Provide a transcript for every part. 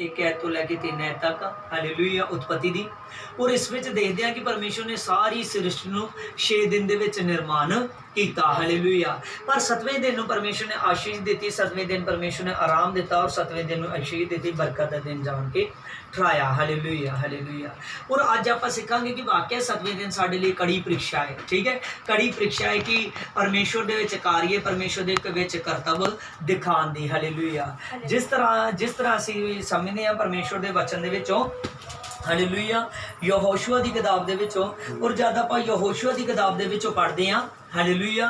एक ऐत तो लैके 3 ऐत तक हालेलुया उत्पत्ति दी। और इस विच देखते हैं कि परमेश्वर ने सारी सृष्टि नूं 6 दिन दे विच निर्माण किया हालेलुया। पर 7वें दिन नूं परमेश्वर ने आशीष दी, 7वें दिन परमेश्वर ने आराम दिता और 7वें दिन नूं आशीष दी, बरकत का दिन जान के ठहराया हालेलुया हालेलुया। और अज आप सीखांगे कि वाकई 7वें दिन साडे लिए कड़ी परीक्षा है, ठीक है, कड़ी परीक्षा है कि परमेश्वर दे विच कार्य, परमेश्वर दे विच करतब दिखाण दी हालेलुया। जिस तरह असीं समझदे हां परमेश्वर दे वचन दे विचों हालेलुया यहोशुआ दी किताब दे विचों, और जद आपां यहोशुआ दी किताब दे विचों पढ़दे हां हालेलुया,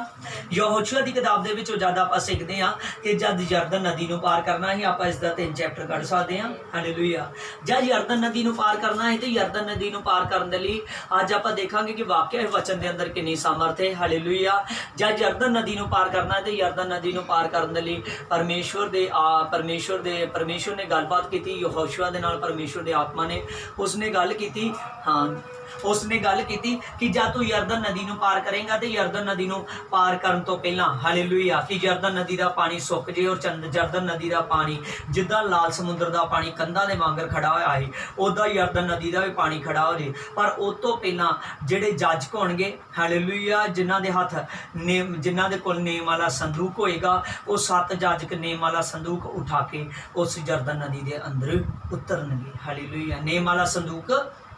यहोशुआ की किताब दे विचों जद आपां सीखते हैं कि जद यरदन नदी नूं पार करना ही आपां इसका 3 चैप्टर कढ़ सकते हैं हालेलुया। जब यरदन नदी नूं पार करना है तो यरदन नदी नूं पार करने दे लई अज आपां देखांगे कि वाकई वचन के अंदर कितनी सामर्थ है हालेलुया। जब यरदन नदी नूं पार करना है तो यरदन नदी नूं पार करने दे लई परमेश्वर ने गलबात की, यहोशुआ दे नाल परमेश्वर दे आत्मा ने उसने गल की, हाँ उसने गल की कि जब तू यरदन नदी नूं पार करेगा तो यरदन नदी नूं पार करन तो पहला हालेलुया कि यरदन नदी का पानी सुक जे और यरदन नदी का पानी जिद्दां लाल समुद्र का पानी कंधां दे वांगर खड़ा होया है उदा यरदन नदी का भी पानी खड़ा हो जाए। पर उस तो पहला जिहड़े जाजक होणगे हालेलुया, जिन्हां दे हथ नेम, जिन्हां दे कोल नेम वाला संदूक होएगा, वो 7 जाजक नेम वाला संदूक उठा के उस यरदन नदी के अंदर उतरनगे हालेलुया, नेम वाला संदूक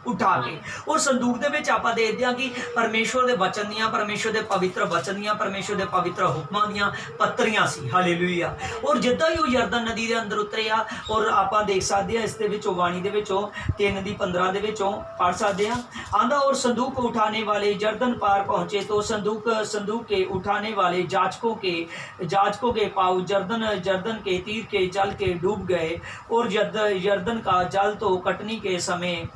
उठा के। और संदूक दे विच आपां देखदे हां कि परमेश्वर दे वचन दियां, परमेश्वर दे पवित्र वचन दियां, परमेश्वर दे पवित्र हुक्मां दियां पत्तरियां सी हालेलुया। और जिद्दां ही वो यरदन नदी दे अंदर उतरिया और आपां देख सकदे हां इस दे विचों वाणी दे विचों 3:15 दे विचों पढ़ सकदे हां, आंदा और संदूक उठाने वाले यरदन पार पहुंचे तो संदूक के उठाने वाले जाजकों के पाँव यरदन के तीर के जल के डूब गए और यरदन का जल तो कटनी के समय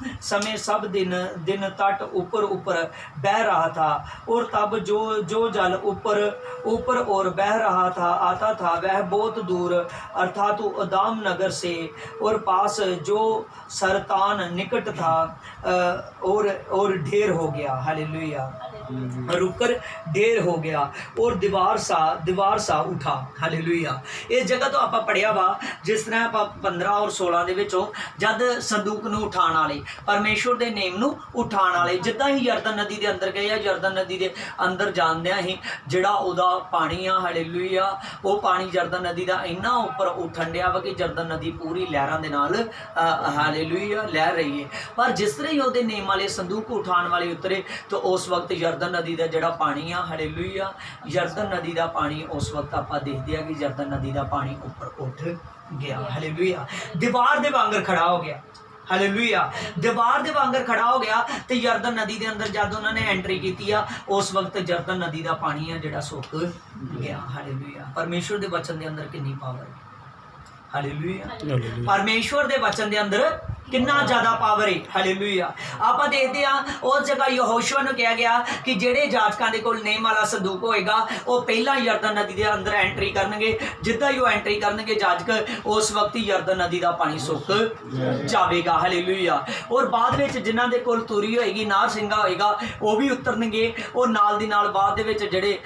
सब दिन तट ऊपर बह रहा था। और तब जो जल ऊपर और बह रहा था आता था वह बहुत दूर अर्थात उदाम नगर से और पास जो सरतान निकट था और ढेर हो गया हालेलुया, रुकर ढेर हो गया और दीवार सा उठा हालेलुया। इस जगह तो आप पढ़िया वा जिस तरह आप 15 और 16 दे विचों जद संदूक नूं उठाण वाले परमेश्वर दे नेम नूं उठाण वाले जिद्दां ही यरदन नदी दे अंदर गए, यरदन नदी दे अंदर जांदियां ही जिहड़ा उहदा पानी आ हालेलुया, वो पानी यरदन नदी दा इन्ना उपर उठण दिया वा कि यरदन नदी पूरी लहरां दे नाल हालेलुया लहर रही है। पर जिस तरह ही उहदे नेम वाले संदूक उठाण वाले उतरे तो उस वक्त यरदन नदी का जिहड़ा पानी आ हालेलुया, यरदन नदी का पानी उस वक्त आपां देखदे आ कि यरदन नदी का पानी उपर उठ गया हालेलुया, दीवार दे वांगर खड़ा हो गया हालेलुया, दीवार दे वांगर खड़ा हो गया। तो यरदन नदी के अंदर जब उन्होंने एंट्री की उस वक्त यरदन नदी का पानी है जिहड़ा सुक गया हालेलुया। परमेश्वर के वचन के अंदर कितनी पावर है हालेलुया, परमेश्वर के वचन के अंदर कितना ज़्यादा पावर है हालेलुया। आप देखते हैं उस जगह यहोशुआ नूं कहा गया कि जेड़े जाजकां दे कोल नेम वाला संदूक होएगा वो पहला यरदन नदी के अंदर एंट्री करनगे, जिद्दां ही वो एंट्री करनगे जाजक उस वक्त ही यरदन नदी का पानी सुक जाएगा हालेलुया। और बाद में जिन्हां दे कोल तुरी होएगी, नार सिंगा होएगा, वो भी उतरनगे और नाल दी नाल बाद दे विच जेड़े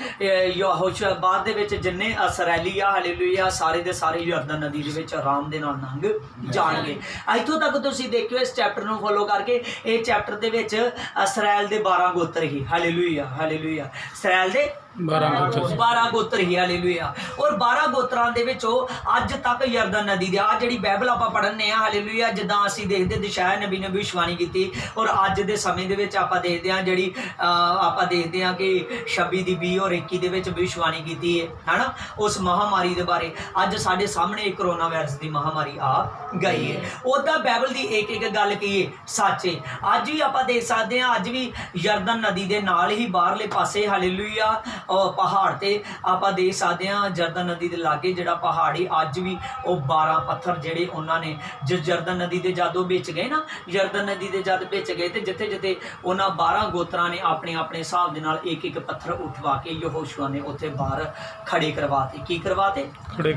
यहोशुआ बाद दे विच जिन्ने इसराइली आ हालेलुया सारे दे सारे यरदन नदी दे विच आराम दे नाल लंघ जाणगे। इत्थों तक तुसीं देखियो इस चैप्टर नूं फॉलो करके इस चैप्टर दे विच इसराइल दे 12 गोत्र ही हालेलुया हालेलुया, इसराइल दे 12 गोत्र ही हालेलुया। और 12 गोत्रां दे विचों अज तक यरदन नदी दे आ जिहड़ी बाइबल आपां पढ़ने आ हालेलुया, जिद्दां असीं देखदे दिशाया नबी ने भविष्यवाणी कीती और अज दे समय दे विच आपां देखदे आ जिहड़ी आपां देखदे आ कि 26 दी 20 और 21 दे विच भविष्यवाणी कीती है ना उस महामारी दे बारे। अज साडे सामने कोरोना वायरस दी महामारी आ गई है, उहदा बाइबल दी एक एक गल की है सच है। अज भी आपां देख सकदे आ, अज भी यरदन नदी दे नाल ही बाहरले पासे हालेलुया पहाड़ ते आपां देख सकते हैं यरदन नदी के लागे जिहड़ा पहाड़ी अज भी वो 12 पत्थर जिहड़े उन्होंने यरदन नदी के जद बिच गए ना, यरदन नदी के जद बिच गए तो जिथे जिथे उन्होंने 12 गोत्रां ने अपने अपने हिसाब के नाल एक एक पत्थर उठवा के यहोशुआ ने उत्थे बाहर खड़े करवाते। की करवाते? खड़े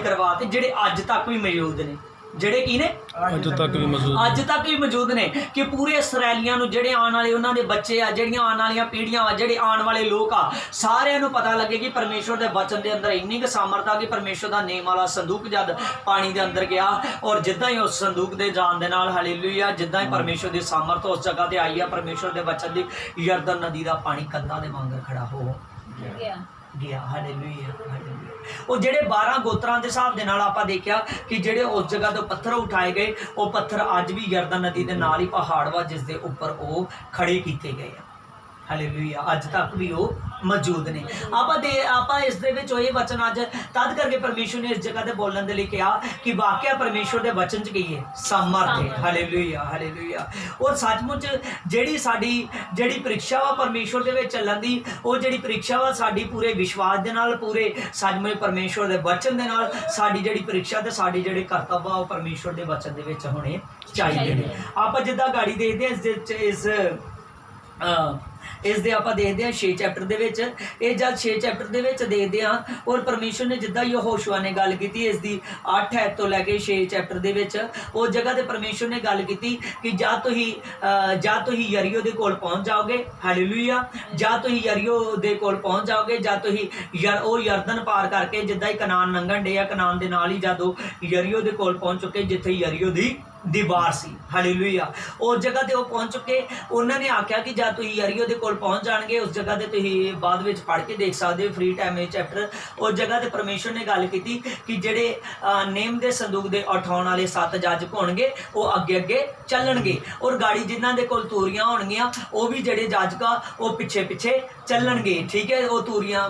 करवाते जिहड़े अज तक भी मौजूद ने ਜਿਹੜੇ ਕੀ ਨੇ ਅੱਜ ਤੱਕ ਵੀ ਮੌਜੂਦ ਅੱਜ ਤੱਕ ਵੀ ਮੌਜੂਦ ਨੇ ਕਿ ਪੂਰੇ ਇਸਰਾਏਲੀਆਂ ਨੂੰ ਜਿਹੜੇ ਆਉਣ ਵਾਲੇ ਉਹਨਾਂ ਦੇ ਬੱਚੇ ਆ, ਜਿਹੜੀਆਂ ਆਉਣ ਵਾਲੀਆਂ ਪੀੜ੍ਹੀਆਂ ਆ, ਜਿਹੜੇ ਆਉਣ ਵਾਲੇ ਲੋਕ ਆ, ਸਾਰਿਆਂ ਨੂੰ ਪਤਾ ਲੱਗੇ ਕਿ ਪਰਮੇਸ਼ਵਰ ਦੇ ਵਚਨ ਦੇ ਅੰਦਰ ਇੰਨੀ ਕੁ ਸਾਮਰਥ ਆ ਕਿ ਪਰਮੇਸ਼ਵਰ ਦਾ ਨੇਮ ਵਾਲਾ ਸੰਦੂਕ ਜਦ ਪਾਣੀ ਦੇ ਅੰਦਰ ਗਿਆ ਔਰ ਜਿੱਦਾਂ ਹੀ ਉਸ ਸੰਦੂਕ ਦੇ ਜਾਣ ਦੇ ਨਾਲ ਹਾਲੇਲੂਇਆ ਜਿੱਦਾਂ ਹੀ ਪਰਮੇਸ਼ਵਰ ਦੀ ਸਾਮਰਥ ਉਸ ਜਗ੍ਹਾ ਤੇ ਆਈ ਆ, ਪਰਮੇਸ਼ਵਰ ਦੇ ਵਚਨ ਦੀ ਯਰਦਨ ਨਦੀ ਦਾ ਪਾਣੀ ਕੰਧਾਂ ਦੇ ਵਾਂਗਰ ਖੜਾ ਹੋ ਗਿਆ। Hallelujah hallelujah. ਉਹ ਜਿਹੜੇ 12 ਗੋਤਰਾਂ ਦੇ ਹਿਸਾਬ ਦੇ ਨਾਲ ਆਪਾਂ ਦੇਖਿਆ ਕਿ ਜਿਹੜੇ ਉਸ ਜਗ੍ਹਾ ਤੋਂ ਪੱਥਰ ਉਠਾਏ ਗਏ, ਉਹ ਪੱਥਰ ਅੱਜ ਵੀ ਯਰਦਨ ਨਦੀ ਦੇ ਨਾਲ ਹੀ ਪਹਾੜ ਵਾ ਜਿਸ ਦੇ ਉੱਪਰ ਉਹ ਖੜੇ ਕੀਤੇ ਗਏ ਆ। ਹਾਲੇਲੂਇਆ। ਅੱਜ ਤੱਕ ਵੀ ਉਹ ਮੌਜੂਦ ਨੇ। ਆਪਾਂ ਇਸ ਦੇ ਵਿੱਚ ਇਹ ਵਚਨ ਅੱਜ ਤਦ ਕਰਕੇ ਪਰਮੇਸ਼ਵਰ ਨੇ ਇਸ ਜਗ੍ਹਾ ਤੇ ਬੋਲਣ ਦੇ ਲਈ ਕਿਹਾ ਕਿ ਵਾਕਿਆ ਪਰਮੇਸ਼ਵਰ ਦੇ ਵਚਨ 'ਚ ਕੀ ਹੈ? ਸਮਰਥ ਹੈ। Hallelujah hallelujah. ਔਰ ਸੱਚਮੁੱਚ ਜਿਹੜੀ ਪ੍ਰੀਖਿਆ ਵਾ ਪਰਮੇਸ਼ਵਰ ਦੇ ਵਿੱਚ ਚੱਲਣ ਦੀ, ਉਹ ਜਿਹੜੀ ਪ੍ਰੀਖਿਆ ਵਾ ਸਾਡੀ ਪੂਰੇ ਵਿਸ਼ਵਾਸ ਦੇ ਨਾਲ, ਪੂਰੇ ਸੱਚਮੁੱਚ ਪਰਮੇਸ਼ਵਰ ਦੇ ਵਚਨ ਦੇ ਨਾਲ, ਸਾਡੀ ਜਿਹੜੀ ਪ੍ਰੀਖਿਆ ਤੇ ਸਾਡੇ ਜਿਹੜੇ ਕਰਤੱਵ ਆ ਉਹ ਪਰਮੇਸ਼ਵਰ ਦੇ ਵਚਨ ਦੇ ਵਿੱਚ ਹੋਣੇ ਚਾਹੀਦੇ ਨੇ। ਆਪਾਂ ਜਿੱਦਾਂ ਗਾੜੀ ਦੇਖਦੇ ਹਾਂ ਇਸ ਦੇ ਆਪਾਂ ਦੇਖਦੇ ਹਾਂ 6 ਚੈਪਟਰ ਦੇ ਵਿੱਚ, ਇਹ ਜਦ 6 ਚੈਪਟਰ ਦੇ ਵਿੱਚ ਦੇਖਦੇ ਹਾਂ ਔਰ ਪਰਮੇਸ਼ਵਰ ਨੇ ਜਿੱਦਾਂ ਯਹੋਸ਼ੂਆ ਨੇ ਗੱਲ ਕੀਤੀ ਇਸ ਦੀ 8 ਐਤ ਤੋਂ ਲੈ ਕੇ 6 ਚੈਪਟਰ ਦੇ ਵਿੱਚ, ਉਸ ਜਗ੍ਹਾ ਤੇ ਪਰਮੇਸ਼ਵਰ ਨੇ ਗੱਲ ਕੀਤੀ ਕਿ ਜਦ ਤੁਸੀਂ ਯਰੀਓ ਦੇ ਕੋਲ ਪਹੁੰਚ ਜਾਓਗੇ, ਹਾਲੇਲੂਇਆ, ਜਦ ਤੁਸੀਂ ਯਰੀਓ ਦੇ ਕੋਲ ਪਹੁੰਚ ਜਾਓਗੇ, ਜਦ ਤੁਸੀਂ ਉਹ ਯਰਦਨ ਪਾਰ ਕਰਕੇ ਜਿੱਦਾਂ ਹੀ ਕਨਾਨ ਲੰਘਣ ਡੇ ਆ, ਕਨਾਨ ਦੇ ਨਾਲ ਹੀ ਜਦ ਉਹ ਯਰੀਓ ਦੇ ਕੋਲ ਪਹੁੰਚ ਚੁੱਕੇ ਜਿੱਥੇ ਯਰੀਓ ਦੀ ਦੀਵਾਰ ਸੀ, ਹਾਲੇਲੂਇਆ, ਉਸ ਜਗ੍ਹਾ ਤੇ ਉਹ ਪਹੁੰਚ ਚੁੱਕੇ। ਉਹਨਾਂ ਨੇ ਆਖਿਆ ਕਿ ਜਦ ਤੁਸੀਂ ਯਰੀਓ ਦੇ ਕੋਲ ਪਹੁੰਚ ਜਾਣਗੇ, ਉਸ ਜਗ੍ਹਾ ਤੇ ਤੁਸੀਂ ਬਾਅਦ ਵਿੱਚ ਪੜ੍ਹ ਕੇ ਦੇਖ ਸਕਦੇ ਹੋ ਫ੍ਰੀ ਟਾਈਮ ਇਹ ਚੈਪਟਰ, ਉਸ ਜਗ੍ਹਾ ਤੇ ਪਰਮੇਸ਼ਵਰ ਨੇ ਗੱਲ ਕੀਤੀ ਕਿ ਜਿਹੜੇ ਨੇਮ ਦੇ ਸੰਦੂਕ ਦੇ ਉਠਾਉਣ ਵਾਲੇ 7 ਜਾਜਕ ਹੋਣਗੇ ਉਹ ਅੱਗੇ ਅੱਗੇ ਚੱਲਣਗੇ ਔਰ ਗਾੜੀ ਜਿਨ੍ਹਾਂ ਦੇ ਕੋਲ ਤੂਰੀਆਂ ਹੋਣਗੀਆਂ ਉਹ ਵੀ ਜਿਹੜੇ ਜਾਜਕ ਆ ਉਹ ਪਿੱਛੇ ਪਿੱਛੇ ਚੱਲਣਗੇ, ਠੀਕ ਹੈ, ਉਹ ਤੂਰੀਆਂ,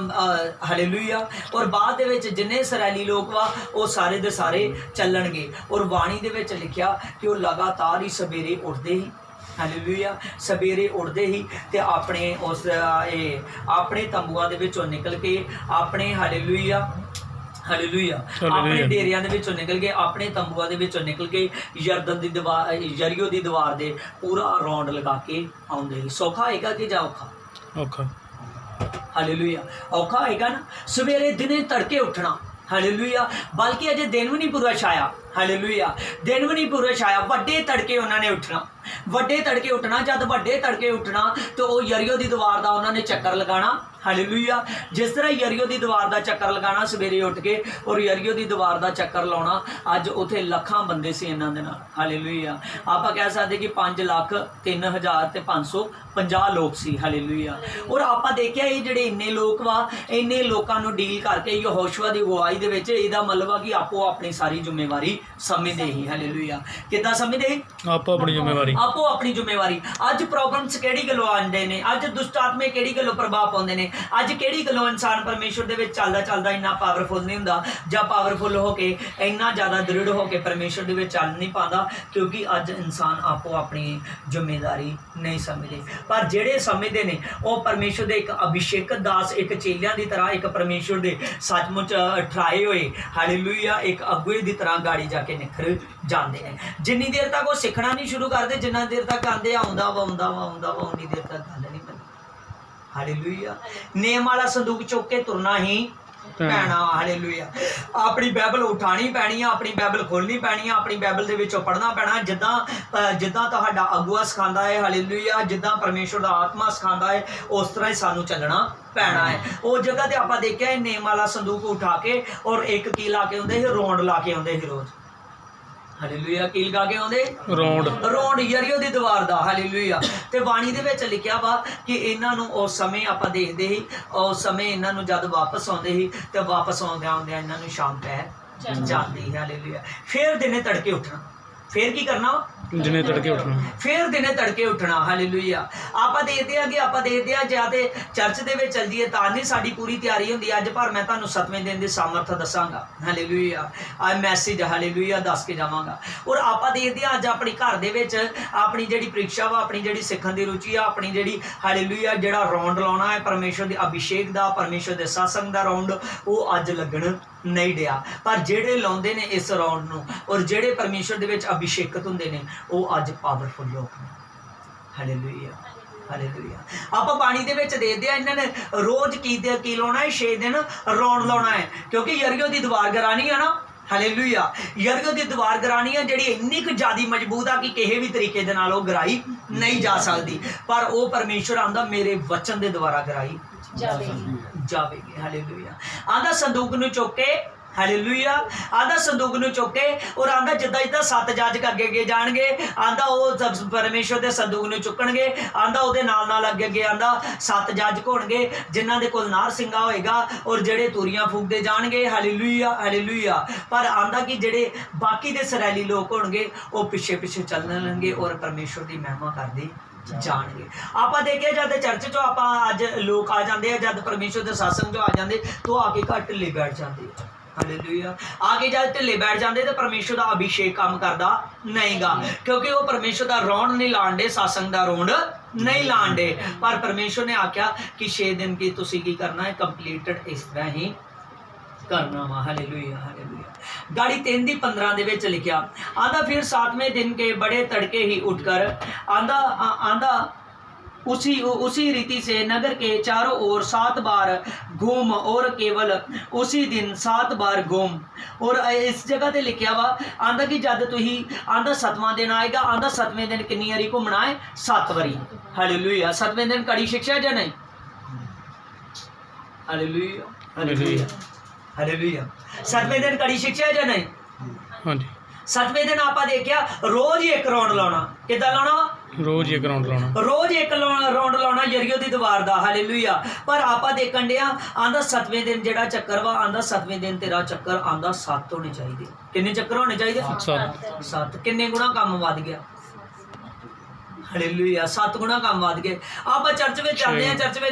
ਹਾਲੇਲੂਇਆ। ਔਰ ਬਾਅਦ ਦੇ ਵਿੱਚ ਜਿੰਨੇ ਇਸਰਾਏਲੀ ਲੋਕ ਵਾ ਉਹ ਸਾਰੇ ਦੇ ਸਾਰੇ ਚੱਲਣਗੇ। ਔਰ ਬਾਣੀ ਦੇ ਵਿੱਚ ਲਿਖਿਆ ਕਿ ਉਹ ਲਗਾਤਾਰ ਹੀ ਸਵੇਰੇ ਉੱਠਦੇ ਹੀ, ਹਾਲੇਲੂਇਆ, ਸਵੇਰੇ ਉੱਠਦੇ ਹੀ ਤੇ ਆਪਣੇ ਤੰਬੂਆਂ ਦੇ ਵਿੱਚੋਂ ਨਿਕਲ ਕੇ ਆਪਣੇ ਹਾਲੇਲੂਇਆ ਆਪਣੇ ਡੇਰਿਆਂ ਦੇ ਵਿੱਚੋਂ ਨਿਕਲ ਕੇ, ਆਪਣੇ ਤੰਬੂਆਂ ਦੇ ਵਿੱਚੋਂ ਨਿਕਲ ਕੇ ਯਰਦਨ ਦੀ ਦੀਵਾਰ, ਯਰੀਓ ਦੀ ਦੀਵਾਰ ਦੇ ਪੂਰਾ ਰੌਂਡ ਲਗਾ ਕੇ ਆਉਂਦੇ ਸੀ। ਸੌਖਾ ਹੈਗਾ ਕਿ ਜਾਂ ਔਖਾ? ਹਾਲੇਲੂਇਆ। ਔਖਾ ਹੈਗਾ ਨਾ ਸਵੇਰੇ ਦਿਨੇ ਤੜਕੇ ਉੱਠਣਾ, ਹਾਲੇਲੂਇਆ, ਬਲਕਿ ਅਜੇ ਦਿਨ ਵੀ ਨਹੀਂ ਪੂਰਾ ਛਾਇਆ, ਹਾਲੇਲੂਇਆ, ਦਿਨ ਵੀ ਨਹੀਂ ਪੂਰਾ ਛਾਇਆ, ਵੱਡੇ ਤੜਕੇ ਉਹਨਾਂ ਨੇ ਉੱਠਣਾ, ਵੱਡੇ ਤੜਕੇ ਉੱਠਣਾ। ਜਦ ਵੱਡੇ ਤੜਕੇ ਉੱਠਣਾ ਤੇ ਉਹ ਯਰੀਓ ਦੀ ਦੀਵਾਰ ਦਾ ਉਹਨਾਂ ਨੇ ਚੱਕਰ ਲਗਾਉਣਾ, ਹਾਲੇਲੂਇਆ, ਜਿਸ ਤਰ੍ਹਾਂ ਯਰੀਓ ਦੀ ਦੀਵਾਰ ਦਾ ਚੱਕਰ ਲਗਾਉਣਾ ਸਵੇਰੇ ਉੱਠ ਕੇ ਔਰ ਯਰੀਓ ਦੀ ਦੀਵਾਰ ਦਾ ਚੱਕਰ ਲਾਉਣਾ। ਅੱਜ ਉੱਥੇ ਲੱਖਾਂ ਬੰਦੇ ਸੀ ਇਹਨਾਂ ਦੇ ਨਾਲ, ਹਾਲੇਲੂਇਆ, ਆਪਾਂ ਕਹਿ ਸਕਦੇ ਕਿ 5,03,550 ਲੋਕ ਸੀ, ਹਾਲੇਲੂਇਆ। ਔਰ ਆਪਾਂ ਦੇਖਿਆ ਇਹ ਜਿਹੜੇ ਇੰਨੇ ਲੋਕ ਵਾ, ਇੰਨੇ ਲੋਕਾਂ ਨੂੰ ਡੀਲ ਕਰਕੇ ਯਹੋਸ਼ੂਆ ਦੀ ਅਗਵਾਈ ਦੇ ਵਿੱਚ, ਇਹਦਾ ਮਤਲਬ ਆ ਕਿ ਆਪੋ ਆਪਣੀ ਸਾਰੀ ਜ਼ਿੰਮੇਵਾਰੀ ਸਮਝਦੇ ਹੀ, ਹਾਲੇਲੂਇਆ। ਕਿੱਦਾਂ ਸਮਝਦੇ? ਆਪੋ ਆਪਣੀ ਜ਼ਿੰਮੇਵਾਰੀ। ਅੱਜ ਪ੍ਰੋਬਲਮਸ ਕਿਹੜੀ ਗੱਲੋਂ ਆਉਂਦੇ ਨੇ, ਅੱਜ ਦੁਸ਼ਟ ਆਤਮੇ ਕਿਹੜੀ ਗੱਲੋਂ ਪ੍ਰਭਾਵ ਪਾਉਂਦੇ ਨੇ, ਅੱਜ ਕਿਹੜੀ ਗੱਲੋਂ ਇਨਸਾਨ ਪਰਮੇਸ਼ਵਰ ਦੇ ਵਿੱਚ ਚੱਲਦਾ ਇੰਨਾ ਪਾਵਰਫੁਲ ਨਹੀਂ ਹੁੰਦਾ ਜਾਂ ਪਾਵਰਫੁਲ ਹੋ ਕੇ ਇੰਨਾ ਜ਼ਿਆਦਾ ਦ੍ਰਿੜ ਹੋ ਕੇ ਪਰਮੇਸ਼ਵਰ ਦੇ ਵਿੱਚ ਚੱਲ ਨਹੀਂ ਪਾਉਂਦਾ, ਕਿਉਂਕਿ ਅੱਜ ਇਨਸਾਨ ਆਪੋ ਆਪਣੀ ਜ਼ਿੰਮੇਵਾਰੀ ਨਹੀਂ ਸਮਝਦੇ। ਪਰ ਜਿਹੜੇ ਸਮਝਦੇ ਨੇ ਉਹ ਪਰਮੇਸ਼ਵਰ ਦੇ ਇੱਕ ਅਭਿਸ਼ੇਕ ਦਾਸ, ਇੱਕ ਚੇਲਿਆਂ ਦੀ ਤਰ੍ਹਾਂ, ਇੱਕ ਪਰਮੇਸ਼ਵਰ ਦੇ ਸੱਚਮੁੱਚ ਠਹਿਰਾਏ ਹੋਏ, ਹਾਲੇਲੂਇਆ, ਇੱਕ ਅਗੁਏ ਦੀ ਤਰ੍ਹਾਂ ਗਾੜੀ ਜਾ ਕੇ ਨਿਖਰ ਜਾਂਦੇ ਨੇ। ਜਿੰਨੀ ਦੇਰ ਤੱਕ ਉਹ ਸਿੱਖਣਾ ਨਹੀਂ ਸ਼ੁਰੂ ਕਰਦੇ, ਜਿੰਨਾ ਦੇਰ ਤੱਕ ਆਉਂਦੇ ਆਉਂਦਾ ਵਾ ਉਨੀ ਦੇਰ ਤੱਕ ਗੱਲ ਨਹੀਂ ਬਣਦੀ, ਹਾਲੇਲੂਇਆ। ਨੇਮ ਵਾਲਾ ਸੰਦੂਕ ਚੁੱਕ ਕੇ ਤੁਰਨਾ ਹੀ ਪੈਣਾ, ਹਾਲੇਲੂਇਆ। ਆਪਣੀ ਬਾਈਬਲ ਉਠਾਣੀ ਪੈਣੀ ਆ, ਆਪਣੀ ਬਾਈਬਲ ਖੋਲਣੀ ਪੈਣੀ ਆ, ਆਪਣੀ ਬਾਈਬਲ ਦੇ ਵਿੱਚੋਂ ਪੜ੍ਹਨਾ ਪੈਣਾ, ਜਿੱਦਾਂ ਤੁਹਾਡਾ ਅਗੁਆ ਸਿਖਾਉਂਦਾ ਹੈ, ਹਾਲੇਲੂਇਆ, ਜਿੱਦਾਂ ਪਰਮੇਸ਼ਵਰ ਦਾ ਆਤਮਾ ਸਿਖਾਉਂਦਾ ਹੈ, ਉਸ ਤਰ੍ਹਾਂ ਹੀ ਸਾਨੂੰ ਚੱਲਣਾ ਪੈਣਾ ਹੈ। ਉਹ ਜਗ੍ਹਾ ਤੇ ਆਪਾਂ ਦੇਖਿਆ ਨੇਮ ਵਾਲਾ ਸੰਦੂਕ ਉਠਾ ਕੇ ਔਰ ਇੱਕ ਕੀ ਲਾ ਕੇ ਆਉਂਦੇ ਸੀ? ਰੌਂਡ ਲਾ ਕੇ ਆਉਂਦੇ ਸੀ ਰੋਜ਼, ਹਾਲੇਲੂਇਆ। ਕੀ ਲਗਾ ਕੇ ਆਉਂਦੇ? ਰੌਂਡ ਯਰੀਓ ਦੀ ਦੀਵਾਰ ਦਾ, ਹਾਲੇਲੂਇਆ। ਤੇ ਬਾਣੀ ਦੇ ਵਿੱਚ ਲਿਖਿਆ ਵਾ ਕਿ ਇਹਨਾਂ ਨੂੰ ਉਸ ਸਮੇਂ ਆਪਾਂ ਦੇਖਦੇ ਸੀ, ਉਸ ਸਮੇਂ ਇਹਨਾਂ ਨੂੰ ਜਦ ਵਾਪਸ ਆਉਂਦੇ ਸੀ ਤੇ ਵਾਪਸ ਆਉਂਦਿਆਂ ਇਹਨਾਂ ਨੂੰ ਸ਼ਾਮ ਪੈ ਜਾਂਦੀ, ਹਾਲੇਲੂਇਆ। ਫਿਰ ਦਿਨੇ ਤੜਕੇ ਉੱਠਣਾ, ਫਿਰ ਕੀ ਕਰਨਾ? ਦਿਨੇ ਤੜਕੇ ਉੱਠਣਾ, ਹਾਲੇਲੂਇਆ। ਆਪਾਂ ਦੇਖਦੇ ਆ ਜਾਂ ਤੇ ਚਰਚ ਦੇ ਵਿੱਚ ਚੱਲ ਜੀਏ ਤਾਂ ਨਹੀਂ ਸਾਡੀ ਪੂਰੀ ਤਿਆਰੀ ਹੁੰਦੀ। ਅੱਜ ਪਰ ਮੈਂ ਤੁਹਾਨੂੰ 7ਵੇਂ ਦਿਨ ਦੀ ਸਾਮਰਥ ਦੱਸਾਂਗਾ, ਹਾਲੇਲੂਇਆ, ਮੈਸੇਜ, ਹਾਲੇਲੂਇਆ, ਦੱਸ ਕੇ ਜਾਵਾਂਗਾ। ਔਰ ਆਪਾਂ ਦੇਖਦੇ ਆ ਅੱਜ ਆਪਣੀ ਘਰ ਦੇ ਵਿੱਚ ਆਪਣੀ ਜਿਹੜੀ ਪ੍ਰੀਖਿਆ ਵਾ, ਆਪਣੀ ਜਿਹੜੀ ਸਿੱਖਣ ਦੀ ਰੁਚੀ ਆ, ਆਪਣੀ ਜਿਹੜੀ ਹਾਲੇਲੂਇਆ ਜਿਹੜਾ ਰੌਂਡ ਲਾਉਣਾ ਹੈ ਪਰਮੇਸ਼ਵਰ ਦੇ ਅਭਿਸ਼ੇਕ ਦਾ, ਪਰਮੇਸ਼ਵਰ ਦੇ ਸਤਸੰਗ ਦਾ ਰੌਂਡ, ਉਹ ਅੱਜ ਲੱਗਣ ਨਹੀਂ ਡਿਆ। ਪਰ ਜਿਹੜੇ ਲਾਉਂਦੇ ਨੇ ਇਸ ਰੌਂਡ ਨੂੰ ਔਰ ਜਿਹੜੇ ਪਰਮੇਸ਼ਵਰ ਦੇ ਵਿੱਚ ਅਭਿਸ਼ੇਕਤ ਹੁੰਦੇ ਨੇ ਉਹ ਅੱਜ ਪਾਵਰਫੁਲ ਲੋਕ ਨੇ, ਹਾਲੇਲੂਇਆ, ਹਾਲੇਲੂਇਆ। ਆਪਾਂ ਬਾਣੀ ਦੇ ਵਿੱਚ ਦੇਖਦੇ ਆ ਇਹਨਾਂ ਨੇ ਰੋਜ਼ ਕੀ ਲਾਉਣਾ ਹੈ? 6 ਦਿਨ ਰੌਂਡ ਲਾਉਣਾ ਹੈ, ਕਿਉਂਕਿ ਯਰੀਓ ਦੀ ਦੀਵਾਰ ਗਿਰਾਣੀ ਆ ਨਾ, ਹਾਲੇਲੂਇਆ। ਯਰੀਓ ਦੀ ਦੀਵਾਰ ਗਿਰਾਣੀ ਹੈ ਜਿਹੜੀ ਇੰਨੀ ਕੁ ਜ਼ਿਆਦਾ ਮਜ਼ਬੂਤ ਆ ਕਿ ਕਿਸੇ ਵੀ ਤਰੀਕੇ ਦੇ ਨਾਲ ਉਹ ਗਿਰਾਈ ਨਹੀਂ ਜਾ ਸਕਦੀ, ਪਰ ਉਹ ਪਰਮੇਸ਼ਵਰ ਆਂਦਾ ਮੇਰੇ ਵਚਨ ਦੇ ਦੁਆਰਾ ਗਿਰਾਈ ਜਾਵੇਗੀ। ਹਾਲੇਲੂਇਆ। ਆਂਦਾ ਸੰਦੂਕ ਨੂੰ ਚੁੱਕ ਕੇ, ਹਾਲੇਲੂਇਆ, ਆਂਦਾ ਸੰਦੂਕ ਨੂੰ ਚੁੱਕ ਕੇ, ਔਰ ਆਂਦਾ ਜਿੱਦਾਂ ਜਿੱਦਾਂ 7 ਜੱਜ ਅੱਗੇ ਜਾਣਗੇ, ਆਂਦਾ ਉਹ ਪਰਮੇਸ਼ਵਰ ਦੇ ਸੰਦੂਕ ਨੂੰ ਚੁੱਕਣਗੇ, ਆਂਦਾ ਉਹਦੇ ਨਾਲ ਅੱਗੇ ਆਂਦਾ 7 ਜੱਜ ਹੋਣਗੇ ਜਿਨ੍ਹਾਂ ਦੇ ਕੋਲ ਨਾਰ ਸਿੰਘਾ ਹੋਏਗਾ, ਔਰ ਜਿਹੜੇ ਤੂਰੀਆਂ ਫੂਕਦੇ ਜਾਣਗੇ। Hallelujah, hallelujah. ਪਰ ਆਂਦਾ ਕਿ ਜਿਹੜੇ ਬਾਕੀ ਦੇ ਇਸਰਾਏਲੀ ਲੋਕ ਹੋਣਗੇ ਉਹ ਪਿੱਛੇ ਚੱਲਣਗੇ ਔਰ ਪਰਮੇਸ਼ਵਰ ਦੀ ਮਹਿਮਾ ਕਰਦੇ ਜਾਣਗੇ। ਆਪਾਂ ਦੇਖਿਆ ਜਦ ਚਰਚ ਚੋਂ ਆਪਾਂ ਅੱਜ ਲੋਕ ਆ ਜਾਂਦੇ ਆ, ਜਦ ਪਰਮੇਸ਼ਵਰ ਦੇ ਸਾਸੰਗ ਚੋਂ ਆ ਜਾਂਦੇ ਤਾਂ ਆ ਕੇ ਘਰ ਢਿੱਲੇ ਬੈਠ ਜਾਂਦੇ। ਹਾਲੇਲੂਇਆ। ਆਗੇ ਜਦ ਢਿੱਲੇ ਬੈਠ ਜਾਂਦੇ ਤੇ ਪਰਮੇਸ਼ਵਰ ਦਾ ਅਭਿਸ਼ੇਕ ਕੰਮ ਕਰਦਾ ਨਹੀਂਗਾ, ਕਿਉਂਕਿ ਉਹ ਪਰਮੇਸ਼ਵਰ ਦਾ ਰੌਣ ਨਹੀਂ ਲਾਣ ਡੇ, ਸਾਸੰਗ ਦਾ ਰੌਣ ਨਹੀਂ ਲਾਣ ਡੇ। ਪਰ ਪਰਮੇਸ਼ਵਰ ਨੇ ਆਖਿਆ ਕਿ 6 ਦਿਨ ਕੀ ਤੁਸੀਂ ਕੀ ਕਰਨਾ ਹੈ, ਕੰਪਲੀਟਡ ਇਸ ਤਰ੍ਹਾਂ ਹੀ ਕਰਨਾ ਵਾ। Hallelujah, hallelujah. गाड़ी 3:15 ਦੇ ਵਿੱਚ ਲਿਖਿਆ ਆਂਦਾ फिर 7वें दिन के बड़े तड़के ही उठकर आंदा उसी रीति से नगर के चारों ओर 7 बार घूम, और केवल उसी दिन 7 बार घूम। और इस जगह ते लिखिया वा आंदा कि जद तुही आंदा 7वां दिन आएगा, आंदा 7वें दिन कितनी बारी घूमना है, 7 बारी। हालेलुया। 7वें दिन कड़ी शिक्षा या नहीं? Hallelujah, hallelujah, hallelujah. 7वें दिन कड़ी शिक्षा या नहीं? हाँ जी। 7वें दिन आपा देखिया रोज ही एक राउंड लाना, किदा लाना? रोज एक राउंड लाना, रोज एक राउंड लाना यरीहो दी दीवार दा। हालेलुया। पर आपा देखण डिया आंदा 7वें दिन जेड़ा चक्कर वा, आंदा 7वें दिन तेरा चक्कर आंदा 7 होने चाहिए। किन्ने चक्कर होने चाहिए? 7। किन्ने गुणा काम वध गया? हालेलुया। 7 गुणा काम वध गए। आप चर्च में जाते हैं, चर्च में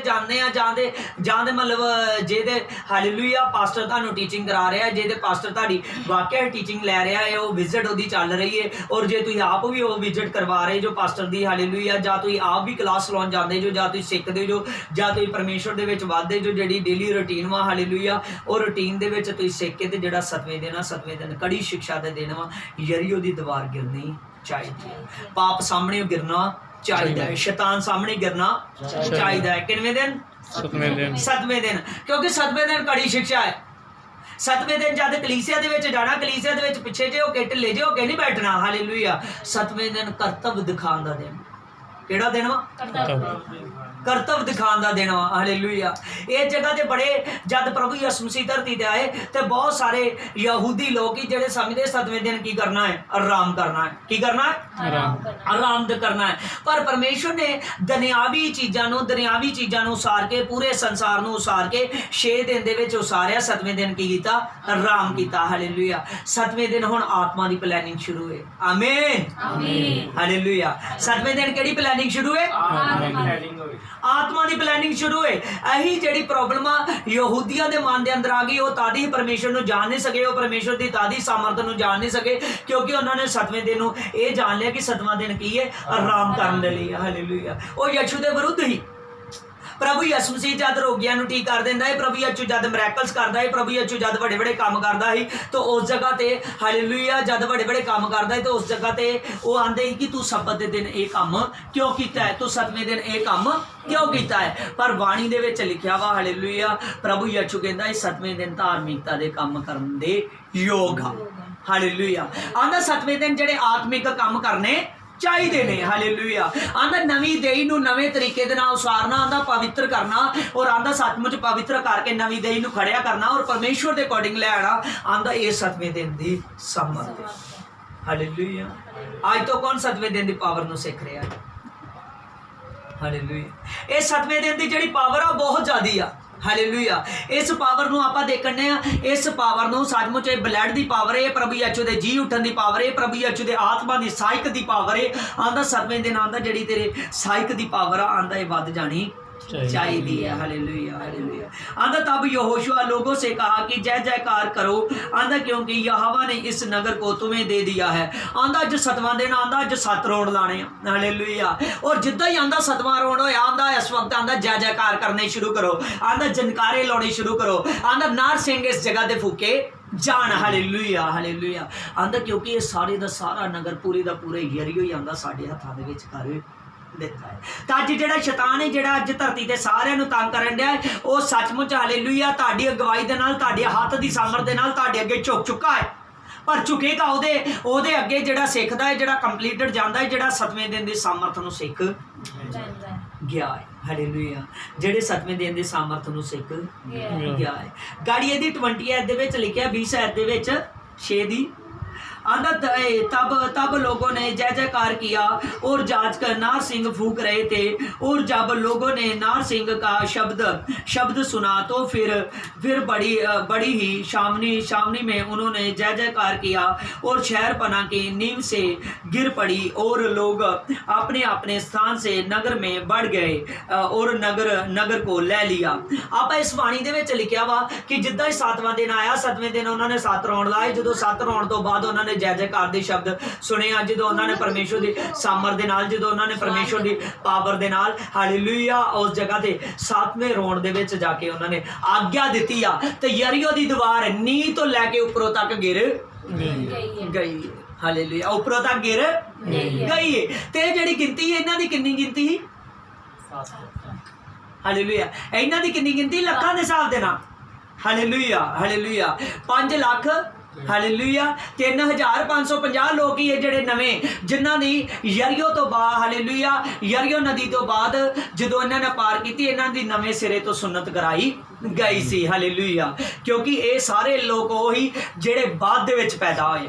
जाते मतलब जे दे हालेलुया पास्टर तुहानू टीचिंग करा रहा है, जे दे पास्टर तुहाडी वाकई टीचिंग लै रहा है, वो विजिट उहदी चल रही है, और जे तुसीं आप भी वो विजिट करवा रहे जो पास्टर दी, हालेलुया, जां तुसीं आप भी क्लास लाउण जांदे जो, जां तुसीं सिੱਖਦੇ जो, जां तुसीं परमेश्वर दे विच वाधदे जो, जिहड़ी डेली रूटीन वा, हालेलुया, और रूटीन दे विच तुसीं सिੱਖ के ते जिहड़ा 7वें दिन आ, 7वें दिन कड़ी शिक्षा दे दिन वा, यरीहो दी दीवार गिरनी चाहिए, पाप सामने गिरना चाहिए, शैतान सामने गिरना चाहिए। कितने दिन? 7वें दिन। 7वें दिन, क्योंकि 7वें दिन कड़ी शिक्षा है। 7वें दिन जब कलीसिया दे विच जाना, कलीसिया दे विच पिछे जे होके ढिले जे होके नहीं बैठना। हालेलुया। 7वें दिन करतब दिखाण दा दिन। किहड़ा दिन वा? करतब दिखाण दा दिन वा। हालेलुया। इस जगह ते बड़े जब प्रभु यीशु मसीह धरती ते आए तो बहुत सारे यहूदी लोग ही जेडे समझदे 7वें दिन की करना है, आराम करना है। की करना है? आराम करना है। पर परमेश्वर ने दुनियावी चीज़ां नूं उसार के, पूरे संसार नूं उसार के 6 दिन दे विच उसारिया, 7वें दिन की कीता? आराम कीता। हालेलुया। 7वें दिन हुण आत्मा दी प्लैनिंग शुरू है। आमीन, आमीन, हालेलुया। 7वें दिन किहड़ी प्लैनिंग शुरू है? आत्मा की प्लैनिंग शुरू है। यही जी प्रॉब्लम यहूदियों के मन के अंदर आ गई, वो तादी ही परमेश्वर को जान नहीं सके, वो परमेश्वर की तादी सामर्थ को जान नहीं सके, क्योंकि उन्होंने 7वें दिन ये जान लिया कि 7वां दिन की है, आराम करने लिए। हालेलुया। वो यीशु के विरुद्ध ही। प्रभु यीशु मसीह जद रोगियों ठीक कर देंदा है, प्रभु यीशु जद मिरेकल्स करता है, प्रभु यीशु जद बड़े बड़े काम करता है, तो उस जगह ते हालेलुया जद बड़े बड़े काम करता है, तो उस जगह ते वो आंदे कि तू सब्बत के दिन ये काम क्यों किया है, तू 7वें दिन ये काम क्यों किया है? पर वाणी दे विच लिखिया वा, हालेलुया, प्रभु यीशु कहता है 7वें दिन धार्मिकता के काम करन दे योग। हालेलुया। आंदा 7वें दिन जिहड़े आत्मिक काम करने चाहिए ने। हालेलुया। आंदा नवी देही नूं नवे तरीके दे नाल उसारना, आंदा पवित्र करना, और आंदा सचमुच पवित्र करके नवी देही नूं खड़िया करना और परमेश्वर दे अकॉर्डिंग ले आना। आंदा ये 7वें दिन दी समर्थ है। हालेलुया। आज तो कौन 7वें दिन दी पावर नूं सीख रहा है? हालेलुया। ये 7वें दिन दी जिहड़ी पावर आ बहुत ज़्यादा आ। हालेलुया। इस पावर नूं आपां देखणे आ, इस पावर नूं सचमुच ब्लड दी पावर है, प्रभु यीशु दे जी उठन दी पावर है, प्रभु यीशु दे आत्मा दी सहायक दी पावर है। आंदा 7वें दिन आंदा जिहड़ी तेरे सहायक दी पावर आ, आंदा ये वध जानी चाहिए। Hallelujah, hallelujah. आंदा तब यहोशुआ लोगों से कहा कि जय जयकार करो, आंदा क्योंकि यहोवा ने इस नगर को तुम्हें दे दिया है। आंदा अज 7वां दिन, आंदा अज 7 राउंड लाने। हालेलुया। और जिद्दां ही आंदा 7वां राउंड होया, आंदा इस वक्त आंदा जय जयकार करने शुरू करो, आंदा जनकारे लाने शुरू करो, आंदा नार सिंह इस जगह ते फूके जान। Hallelujah, hallelujah. आंदा क्योंकि ये सारे दा सारा नगर पूरे दा पूरे यरीहो ही आंदा साडे हत्थां दे विच कर दिता है। तो अज जो शैतान है जो अज धरती से सारे तंग करन दिया है, वो सचमुच हालेलुया तुहाडी अगवाई दे नाल, तुहाडे हाथ की सामर्थ दे नाल तुहाडे अगे झुक चुका है। पर झुकेगा ਉਹਦੇ ਅੱਗੇ ਜਿਹੜਾ ਸਿੱਖਦਾ ਹੈ, ਜਿਹੜਾ ਕੰਪਲੀਟਡ ਜਾਂਦਾ ਹੈ, ਜਿਹੜਾ 7ਵੇਂ ਦਿਨ ਦੇ ਸਾਮਰਥ ਨੂੰ ਸਿੱਖ ਗਿਆ ਹੈ। ਹਾਲੇਲੂਇਆ। ਜਿਹੜੇ 7ਵੇਂ ਦਿਨ ਦੇ ਸਾਮਰਥ ਨੂੰ ਸਿੱਖ ਗਿਆ ਹੈ। ਗਾੜੀ ਇਹਦੀ 20 ਐਡ ਦੇ ਵਿੱਚ ਲਿਖਿਆ 20 ਐਡ ਦੇ ਵਿੱਚ 6 ਦੀ आंदा तब लोगों ने जय जयकार किया और जांचकर नार सिंह फूंक रहे थे। और जब लोगों ने नार सिंह का शब्द सुना तो फिर बड़ी ही शामनी में उन्होंने जय जयकार किया और शहर पना की नींव से गिर पड़ी और लोग अपने अपने स्थान से नगर में बढ़ गए और नगर को ले लिया। आप इस बाणी दे विच लिखिया वा कि जिद्दां ही 7वां दिन आया, 7वें दिन उन्होंने 7 रौण लाए। जो 7 रौण तो बाद उन्होंने जय जयकार ਦੇ शब्द सुने। जो उन्होंने परमेश्वर की सामर्थ दे नाल, जो उन्होंने परमेश्वर की पावर दे नाल हालेलुया उस जगह ते 7वें रौण दे विच जाके उन्होंने आग्ञा दित्ती आ ते यरीहो दी दीवार नींह तो लैके उपरों तक गिर गई। हालेलुया। उपरों तक गिर गई है। ते जिहड़ी गिनती है इन्हां दी कितनी गिनती ही? हालेलुया। इन्हां दी कितनी गिनती? लखां दे हिसाब दे नाल। हालेलुया। हालेलुया। 5 लाख हालेलुया 3550 लोग ही है ਜਿਹੜੇ ਨਵੇਂ ਜਿਨ੍ਹਾਂ ਦੀ ਯਰੀਓ ਤੋਂ ਬਾਅਦ ਹਾਲੇਲੂਇਆ ਯਰੀਓ ਨਦੀ ਤੋਂ ਬਾਅਦ ਜਦੋਂ ਇਹਨਾਂ ਨੇ ਪਾਰ ਕੀਤੀ ਇਹਨਾਂ ਦੀ ਨਵੇਂ ਸਿਰੇ ਤੋਂ ਸੁन्नत ਕਰਾਈ ਗਈ ਸੀ। ਹਾਲੇਲੂਇਆ। ਕਿਉਂਕਿ ਇਹ ਸਾਰੇ ਲੋਕ ਉਹੀ ਜਿਹੜੇ ਬਾਅਦ ਦੇ ਵਿੱਚ ਪੈਦਾ ਹੋਏ।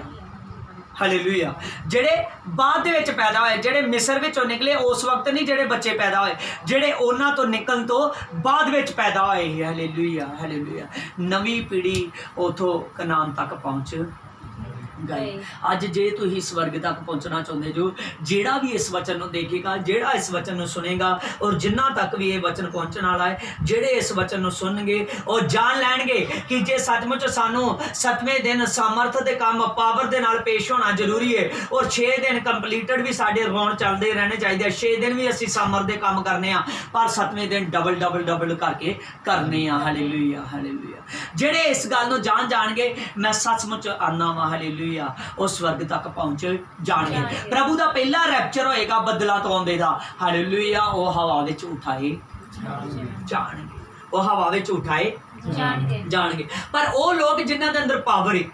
ਹਾਲੇਲੂਇਆ। ਜਿਹੜੇ ਬਾਅਦ ਦੇ ਵਿੱਚ ਪੈਦਾ ਹੋਏ, ਜਿਹੜੇ ਮਿਸਰ ਵਿੱਚੋਂ ਨਿਕਲੇ ਉਸ ਵਕਤ ਨਹੀਂ ਜਿਹੜੇ ਬੱਚੇ ਪੈਦਾ ਹੋਏ, ਜਿਹੜੇ ਉਹਨਾਂ ਤੋਂ ਨਿਕਲਣ ਤੋਂ ਬਾਅਦ ਵਿੱਚ ਪੈਦਾ ਹੋਏ। ਹਾਲੇਲੂਇਆ। ਹਾਲੇਲੂਇਆ। ਨਵੀਂ ਪੀੜ੍ਹੀ ਉਥੋਂ ਕਨਾਨ ਤੱਕ ਪਹੁੰਚ ਗਈ। ਅੱਜ ਜੇ ਤੁਸੀਂ ਸਵਰਗ ਤੱਕ ਪਹੁੰਚਣਾ ਚਾਹੁੰਦੇ ਜੋ, ਜਿਹੜਾ ਵੀ ਇਸ ਵਚਨ ਨੂੰ ਦੇਖੇਗਾ, ਜਿਹੜਾ ਇਸ ਵਚਨ ਨੂੰ ਸੁਣੇਗਾ ਔਰ ਜਿਨ੍ਹਾਂ ਤੱਕ ਵੀ ਇਹ ਵਚਨ ਪਹੁੰਚਣ ਵਾਲਾ ਹੈ, ਜਿਹੜੇ ਇਸ ਵਚਨ ਨੂੰ ਸੁਣਨਗੇ ਉਹ ਜਾਣ ਲੈਣਗੇ ਕਿ ਜੇ ਸੱਚਮੁੱਚ ਸਾਨੂੰ 7ਵੇਂ ਦਿਨ ਸਾਮਰਥ ਦੇ ਕੰਮ ਪਾਵਰ ਦੇ ਨਾਲ ਪੇਸ਼ ਹੋਣਾ ਜ਼ਰੂਰੀ ਹੈ ਔਰ 6 ਦਿਨ ਕੰਪਲੀਟਡ ਵੀ ਸਾਡੇ ਰੌਣ ਚੱਲਦੇ ਰਹਿਣੇ ਚਾਹੀਦੇ। 6 ਦਿਨ ਵੀ ਅਸੀਂ ਸਾਮਰਥ ਦੇ ਕੰਮ ਕਰਨੇ ਆ, ਪਰ 7ਵੇਂ ਦਿਨ ਡਬਲ ਕਰਕੇ ਕਰਨੇ ਆ। ਹਾਲੇਲੂਇਆ। ਹਾਲੇਲੂਇਆ। ਜਿਹੜੇ ਇਸ ਗੱਲ ਨੂੰ ਜਾਣਗੇ ਮੈਂ ਸੱਚਮੁੱਚ ਆਨਾ ਵਾ ਹਾਲੇਲੂਇਆ ਉਹ स्वर्ग तक पहुंच जाएंगे। प्रभु का पहला रैप्चर होएगा बदला तो आंदे दा। हालेलुया। वो हवा विच उठाए जाणगे, वो हवा विच उठाए जाणगे। पर वो लोग जिन्हां दे अंदर पावर है,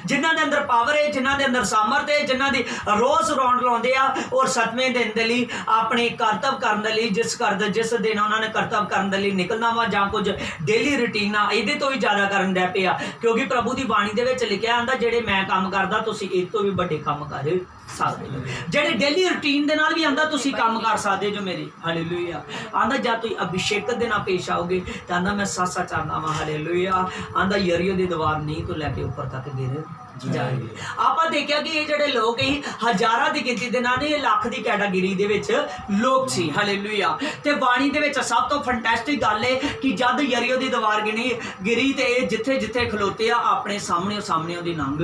जिन्हां दे अंदर पावर है, जिन्हां दे अंदर सामर्थ है, जिन्हां दी रोज़ रौंड लाउंदे आ और 7वें दिन दे लई अपने करतब करन दे लई जिस दिन उन्होंने करतब करन दे लई निकलना वा जां कुछ डेली रूटीना इहदे तो भी ज़्यादा करन दे पिया। क्योंकि प्रभु की बाणी दे विच लिखिया आंदा जिहड़े मैं काम करदा तुसीं इस तो भी वड्डे काम कर सकदे हो। जिहड़े डेली रूटीन दे नाल भी आंदा तुसीं काम कर सकदे जो मेरे। हालेलुया। आंदा जद तुसीं अभिषेक दे नाल पेश आओगे तो आंदा मैं सच आना वा। हालेलुया। आंदा यरीहो दी दीवार नींह तो लैके उपर तक गिर जाएगी। आप देखिया कि ये जिहड़े लोग ही हज़ारां की गिनती दे नाल ये लख की कैटागरी दे विच लोग सी। हालेलुया। ते बाणी दे विच सब तो फैंटास्टिक गल है कि जद यरीहो दी दीवार गिरी ते जिथे जिथे खलोते आ अपने सामने ओदी लंघ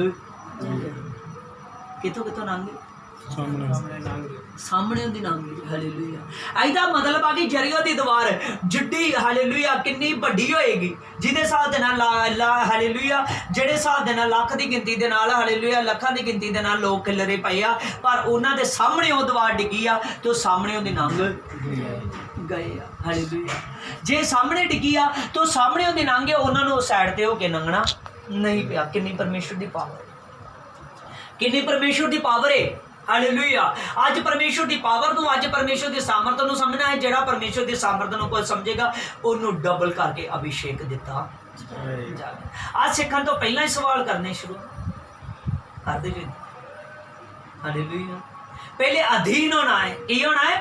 कितों लंघ सामने ओदी लंघ। हालेलुया। ਇਹਦਾ मतलब आ कि यरीहो दी दीवार जिड्डी हालेलुया कितनी वड्डी होएगी जिहदे हिसाब दे नाल हालेलुया जिहड़े हिसाब दे नाल लख की गिनती दे नाल हालेलुया लखां की गिनती दे नाल लोग खिलरे पए आ, पर उन्हां दे सामने वो दीवार डिग्गी आ ते वो सामने ओदी लंघ गए। हालेलुया। जे सामने डिग्गी आ तो सामने ओदी लंघे उन्हां नूं साइड ते हो के लंघना नहीं पिया। कितनी परमेश्वर की पावर, कितनी परमेश्वर की पावर है। हालेलुया। अज परमेश्वर की पावर नूं, अज परमेश्वर की सामर्थ नूं समझना है। जिहड़ा परमेश्वर की सामर्थ नूं कोई समझेगा उन्होंने डबल करके अभिषेक दिता जाएगा। आज सीखण तो पहला ही सवाल करने शुरू कर दे जी। हालेलुया। पहले अधीन होना है। की होना है?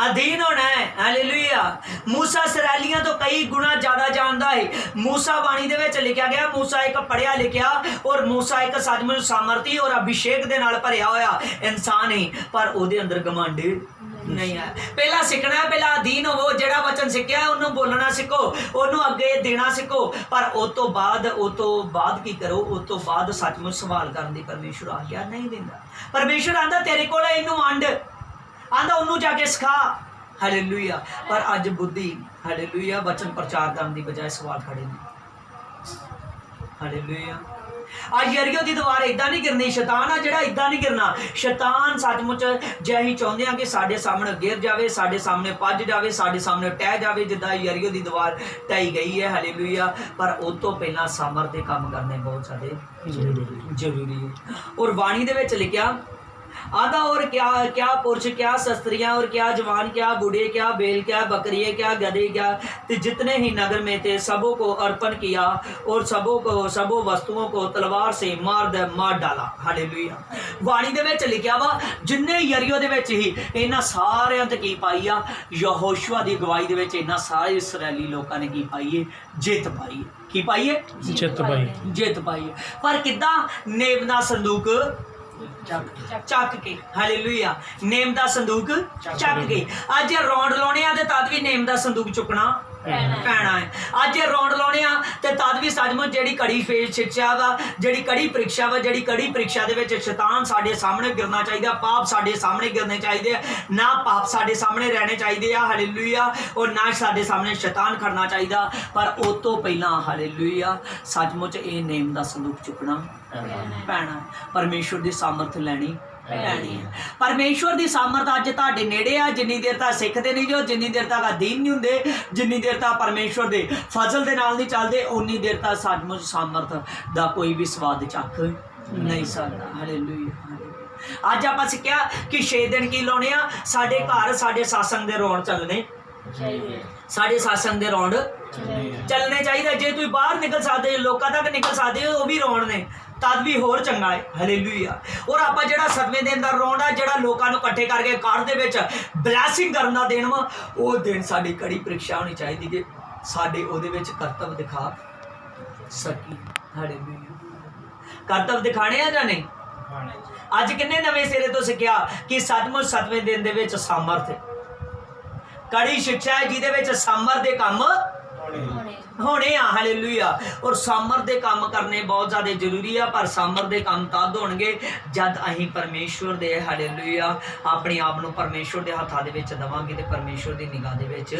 अधीन होना है। हालेलुया। मूसा इसराइलियों तो कई गुना ज्यादा जानता है। मूसा बाणी दे विच लिखा गया मूसा एक पढ़िया लिखिया और मूसा एक सचमुच सामर्थी और अभिषेक दे नाल भरिया होया इंसान है, पर उहदे अंदर घमंड नहीं है। पहला सीखना है, पहला अधीन होवो। जिहड़ा वचन सीखिया उन्होंने बोलना सीखो, उन्होंने अगे देना सीखो, पर उस तो बाद की करो। उस तो बाद सचमुच सवाल करने की परमेश्वर आज्ञा नहीं देता। परमेश्वर आंदा तेरे कोल इनू वंड, आंदा उन्होंने जाके सिखा। हालेलुया। पर अज बुद्धि हालेलुया वचन प्रचार करने की बजाय सवाल खड़े ने। हालेलुया। आज यरीहो की दीवार इदा नहीं गिरनी, शैतान आ जिहड़ा इदा नहीं गिरना। शैतान सचमुच जे असीं चाहुंदे हां कि साडे सामने गिर जावे, साडे सामने भज जावे, साडे सामने टह जावे जिद्दां यरीहो की दीवार ढाई गई है, हालेलुया। पर उस तो पहलां सामर्थ दे काम करने बहुत ज़्यादा जरूरी है। और बाणी दे विच लिखिया आधा और क्या क्या पुरुष, क्या शस्त्रियाँ, और क्या जवान, क्या बूढ़े, क्या बेल, क्या बकरिए, क्या गधे, क्या तो जितने ही नगर में थे सबों को अर्पण किया और सबों वस्तुओं को तलवार से मार डाला। हालेलुया। वाणी दे विच लिखिया वा जिन्ने यरीहो दे विच ही इन्हां सारियां ते की पाई आ, यहोशुआ दी अगवाई दे विच इन्हां सारे इसराइली लोकां ने की पाई है, जित पाई है। की पाई है? जित पाई है। पर किद्दां? नेम दा संदूक चक के। हालेलुया। नेम दा संदूक चक के। अज रौंड लाने आ ते तद भी नेम दा संदूक चुकना पैना है। अज रौंड लाने आ ते तद भी सचमुच जिहड़ी कड़ी शिक्षा वा, जिहड़ी कड़ी परीक्षा वा, जिहड़ी कड़ी परीक्षा दे विच शैतान साडे सामने गिरना चाहिए, पाप साडे सामने गिरने चाहिए, ना पाप साडे सामने रहने चाहिए। हालेलुया। और ना साडे सामने शैतान खड़ना चाहिए। पर उस तो पहला हालेलुया सचमुच ये नेम दा संदूक चुकना पैना, परमेश्वर की सामर्थ लैनी पैनी है। परमेश्वर की सामर्थ अज तुहाडे नेड़े आ। जिन्नी देर तक सिखते नहीं जो, जिन्नी देर तक अधीन नहीं होंदे, जिन्नी देर तक परमेश्वर के फजल के नाल नहीं चलते, उन्नी देर तक सचमुच सामर्थ का कोई भी स्वाद चख नहीं सकता। हालेलुया। अज आपां सिक्ख्या कि 6 दिन की लाने आ, साडे घर साडे सत्संग दे रौण चलने, साडे सत्संग दे रौण चलने चाहिए। जे तुसीं बाहर निकल सकते, लोकां तक निकल सकते हो, वो भी रौण ने तद भी होर चंगा है। हालेलुया। और आप जिहड़ा 7वें दिन दा रौंड आ, जिहड़ा लोकां नूं इकट्ठे करके घर दे विच ब्लैसिंग करन दा दिन वा, वो दिन साडी कड़ी परीक्षा होनी चाहिए कि साडे उहदे विच करतव दिखा सकी। हालेलुया। करतव दिखाने आ जां नहीं? अज किन्ने नवें सिरे तो सिक्ख्या कि सचमुच 7वें दिन दे विच सामर्थ है, कड़ी शिक्षा है जिहदे विच सामर्थ दे काम होने आ। हालेलुया। और सामर्थ दे काम करने बहुत ज़्यादा जरूरी है। पर सामर्थ दे काम तद होणगे जद अहीं परमेश्वर दे हालेलुया अपने आप नूं परमेश्वर दे हत्थां दे विच देवांगे ते परमेश्वर दी निगाह दे विच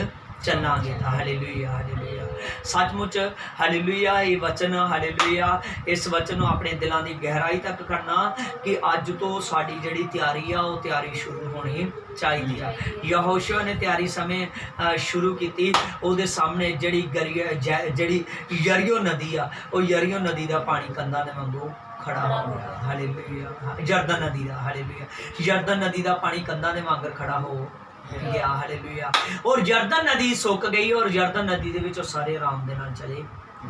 चलांगे। हालेलुया। हालेलुया। सचमुच हालेलुया। ये वचन हालेलुया, इस वचन नूं अपने दिलों की गहराई तक करना कि अज तो साडी जिहड़ी तैयारी आ वो तैयारी शुरू होनी चाहिए। यहोशुआ ने तैयारी समय शुरू की, उसदे सामने जिहड़ी यरीहो नदी आ, वो यरीहो नदी का पानी कंधां दे वांगू खड़ा हो गया। हालेलुया। यरदन नदी का, हालेलुया, यरदन नदी का पानी कंधां दे वांगर खड़ा हो गया। हालेलुया। और यरदन नदी सुक गई और यरदन नदी दे विच सारे आराम दे नाल चले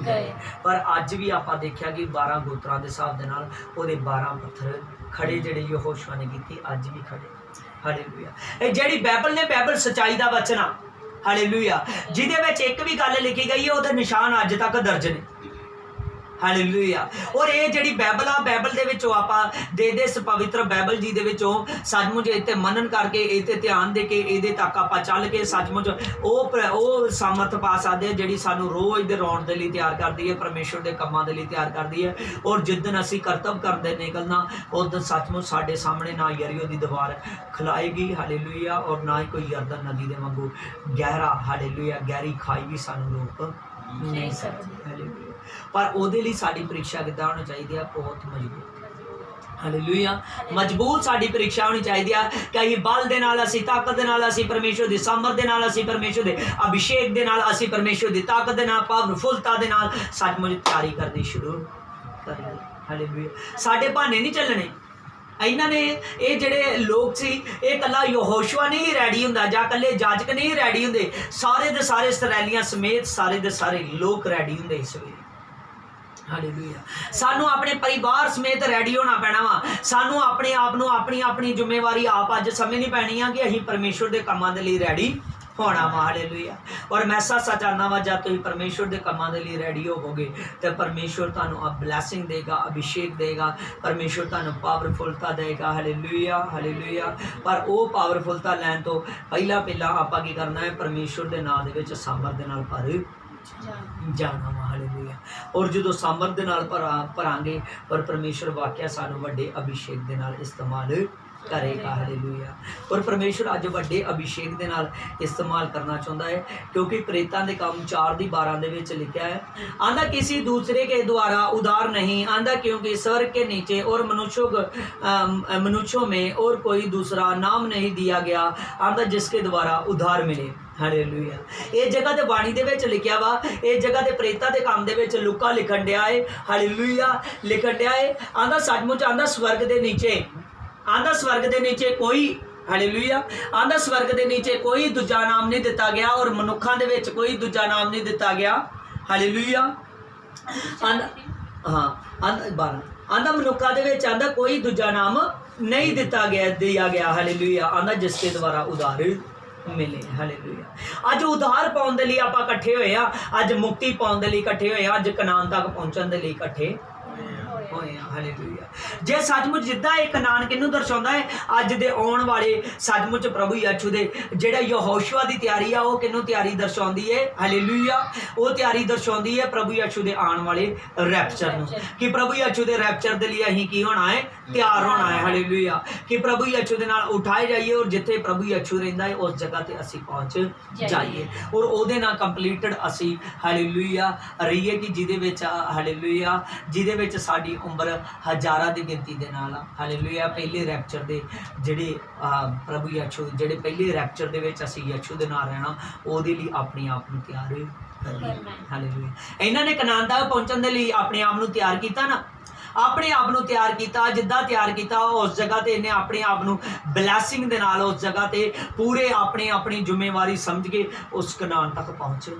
गए। पर अज भी आपां देखिया कि 12 गोत्रां दे हिसाब दे नाल ओहदे 12 पत्थर खड़े जिहड़े यहोशुआ ने कीते अज भी खड़े। हालेलुया। ये जिहड़ी बाइबल ने, बाइबल सच्चाई दा वचन आ। हालेलुया। जिहदे विच एक भी गल लिखी गई है ओहदे निशान अज तक दर्ज ने। हालेलुया। और ये जिहड़ी बाइबल आ, बाइबल दे विचों आपां दे इस पवित्र बाइबल जी दे विचों सचमुच इत्ते मनन करके, इत्ते ध्यान दे के, इहदे तक आपां चल के सचमुच ਉਹ सामर्थ पा सकदे जिहड़ी सानूं रोज़ दे रौण दे लई तैयार करदी है, परमेश्वर दे कंमां दे लई तैयार करदी है। और जिद्दन असीं करतब करदे निकलना उस दिन सचमुच साडे सामने ना यरीहो दी दीवार खलाएगी। हालेलुया। और ना ही कोई यरदन नदी दे वांगू गहरा हालेलुया गहरी खाई भी सानूं रोक नहीं सकदी। हालेलुया। पर ਉਹਦੇ ਲਈ ਸਾਡੀ ਪ੍ਰੀਖਿਆ ਕਿੱਦਾਂ ਹੋਣੀ ਚਾਹੀਦੀ ਆ? ਬਹੁਤ ਮਜ਼ਬੂਤ। ਹਾਲੇਲੂਇਆ। ਮਜ਼ਬੂਤ ਸਾਡੀ ਪ੍ਰੀਖਿਆ ਹੋਣੀ ਚਾਹੀਦੀ ਆ ਕਿ ਅਸੀਂ ਬਲ ਦੇ ਨਾਲ, ਅਸੀਂ ਤਾਕਤ ਦੇ ਨਾਲ, ਅਸੀਂ ਪਰਮੇਸ਼ਵਰ ਦੀ ਸਮਰਥ ਦੇ ਨਾਲ, ਅਸੀਂ ਪਰਮੇਸ਼ਵਰ ਦੇ ਅਭਿਸ਼ੇਕ ਦੇ ਨਾਲ, ਅਸੀਂ ਪਰਮੇਸ਼ਵਰ ਦੀ ਤਾਕਤ ਦੇ ਨਾਲ, ਪਾਵਰਫੁਲਤਾ ਦੇ ਨਾਲ ਸੱਚਮੁੱਚ ਤਿਆਰੀ ਕਰਨੀ ਸ਼ੁਰੂ ਕਰੀਏ। ਹਾਲੇਲੂਇਆ। ਸਾਡੇ ਬਹਾਨੇ ਨਹੀਂ ਚੱਲਣੇ। ਇਹਨਾਂ ਨੇ ਇਹ ਜਿਹੜੇ ਲੋਕ ਸੀ, ਇਹ ਕੱਲਾ ਯਹੋਸ਼ੂਆ ਨਹੀਂ ਰੈਡੀ ਹੁੰਦਾ ਜਾਂ ਕੱਲੇ ਜਾਜਕ ਨਹੀਂ ਰੈਡੀ ਹੁੰਦੇ, ਸਾਰੇ ਦੇ ਸਾਰੇ ਇਸਰਾਏਲੀਆਂ ਸਮੇਤ ਸਾਰੇ ਦੇ ਸਾਰੇ ਲੋਕ ਰੈਡੀ ਹੁੰਦੇ ਇਸ ਵੇਲੇ। हालेलुया। सानू अपने परिवार समेत रैडी होना पैना वा। सानू अपने आप नूं अपनी अपनी जिम्मेवारी आप अज समझनी पैनी आ कि असीं परमेश्वर के कामां दे लई रैडी होना वा। हालेलुया। और मैं सच चाहना वा जब तुसीं परमेश्वर के कामां दे लई रैडी होवोगे तो परमेश्वर तुहानूं ब्लैसिंग देगा, अभिषेक देगा, परमेश्वर तुहानूं पावरफुलता देगा। हालेलुया। हालेलुया। पर वो पावरफुलता लैण तो पहला आपां की करना है? परमेश्वर के नाम दे विच सामर्थ दे नाल भर जाना वा। हालेलुया। और जो सामर्थ दे नाल भरांगे और परमेश्वर वाकया सानू वड्डे अभिषेक दे नाल इस्तेमाल करेगा। हालेलुया। और परमेश्वर अज वड्डे अभिषेक दे नाल इस्तेमाल करना चाहुंदा है, क्योंकि प्रेतां दे काम 4:12 दे विच लिखिया है, आंदा किसी दूसरे के द्वारा उधार नहीं, आंदा क्योंकि स्वर्ग के नीचे और मनुष्यों में और कोई दूसरा नाम नहीं दिया गया, आंदा जिसके द्वारा उधार मिले। हालेलुया। ये जगह ते बाणी दे विच लिखिया वा, ये जगह ते प्रेतां दे काम दे विच लुका लिखण दिया है। हालेलुया। लिखण दिया है, आंदा सचमुच आंदा स्वर्ग दे नीचे, आंदा स्वर्ग दे नीचे कोई, हालेलुया, आंदा स्वर्ग दे नीचे कोई दूजा नाम नहीं दिता गया और मनुखां दे विच कोई दूजा नाम नहीं दिता गया। हालेलुया। आंदा हाँ आंदा 12 आंदा मनुखा दे विच आंदा कोई दूजा नाम नहीं दिता गया। हालेलुया। आंदा जिसके द्वारा उधार मिले। हालेलुया। अज उधार पाउण दे लई आपां इकट्ठे होए आ, अज मुक्ति पाउण दे लई इकट्ठे होए आ, अज कनान तक पहुंचण दे लई इकट्ठे होए आ। हालेलुया। जे सचमुच जिद्दां एक कनान किहनूं दर्शाउंदा है, अज दे आउण वाले सचमुच प्रभु यीशु दे जिहड़ा यहोशुआ दी तैयारी आ, वो किहनूं तैयारी दर्शाउंदी है। हालेलुया। वो तैयारी दर्शाउंदी है प्रभु यीशु दे आउण वाले रैप्चर नूं, कि प्रभु यीशु दे रैप्चर दे लई असीं की होना है, तैयार होना है। हालेलुया। कि प्रभु यीशु दे नाल उठाए जाइए और जिथे प्रभु यीशु रहिंदा है उस जगह ते असीं पहुंच जाइए और ओहदे नाल कंप्लीटेड असीं हालेलुया रहिए, कि जिहदे विच हालेलुया जिहदे विच साडी उम्र हज़ारां दी गिनती दे नाल। हालेलुया। पहले रैप्चर दे जिहड़े प्रभु यीशु जिहड़े पहले रैप्चर दे विच असीं यीशु दे नाल रहना, ओहदे लई अपने आप नूं तैयार करना। हालेलुया। इन्हां ने कनान तक पहुंचण दे लई अपने आप नूं तैयार कीता ना, अपने आप नूं तैयार किया, जिद्दां तैयार किया उस जगह ते इन्हें अपने आप नूं ब्लैसिंग दे नाल उस जगह ते पूरे अपनी जिम्मेवारी समझ के उस कनान तक पहुंच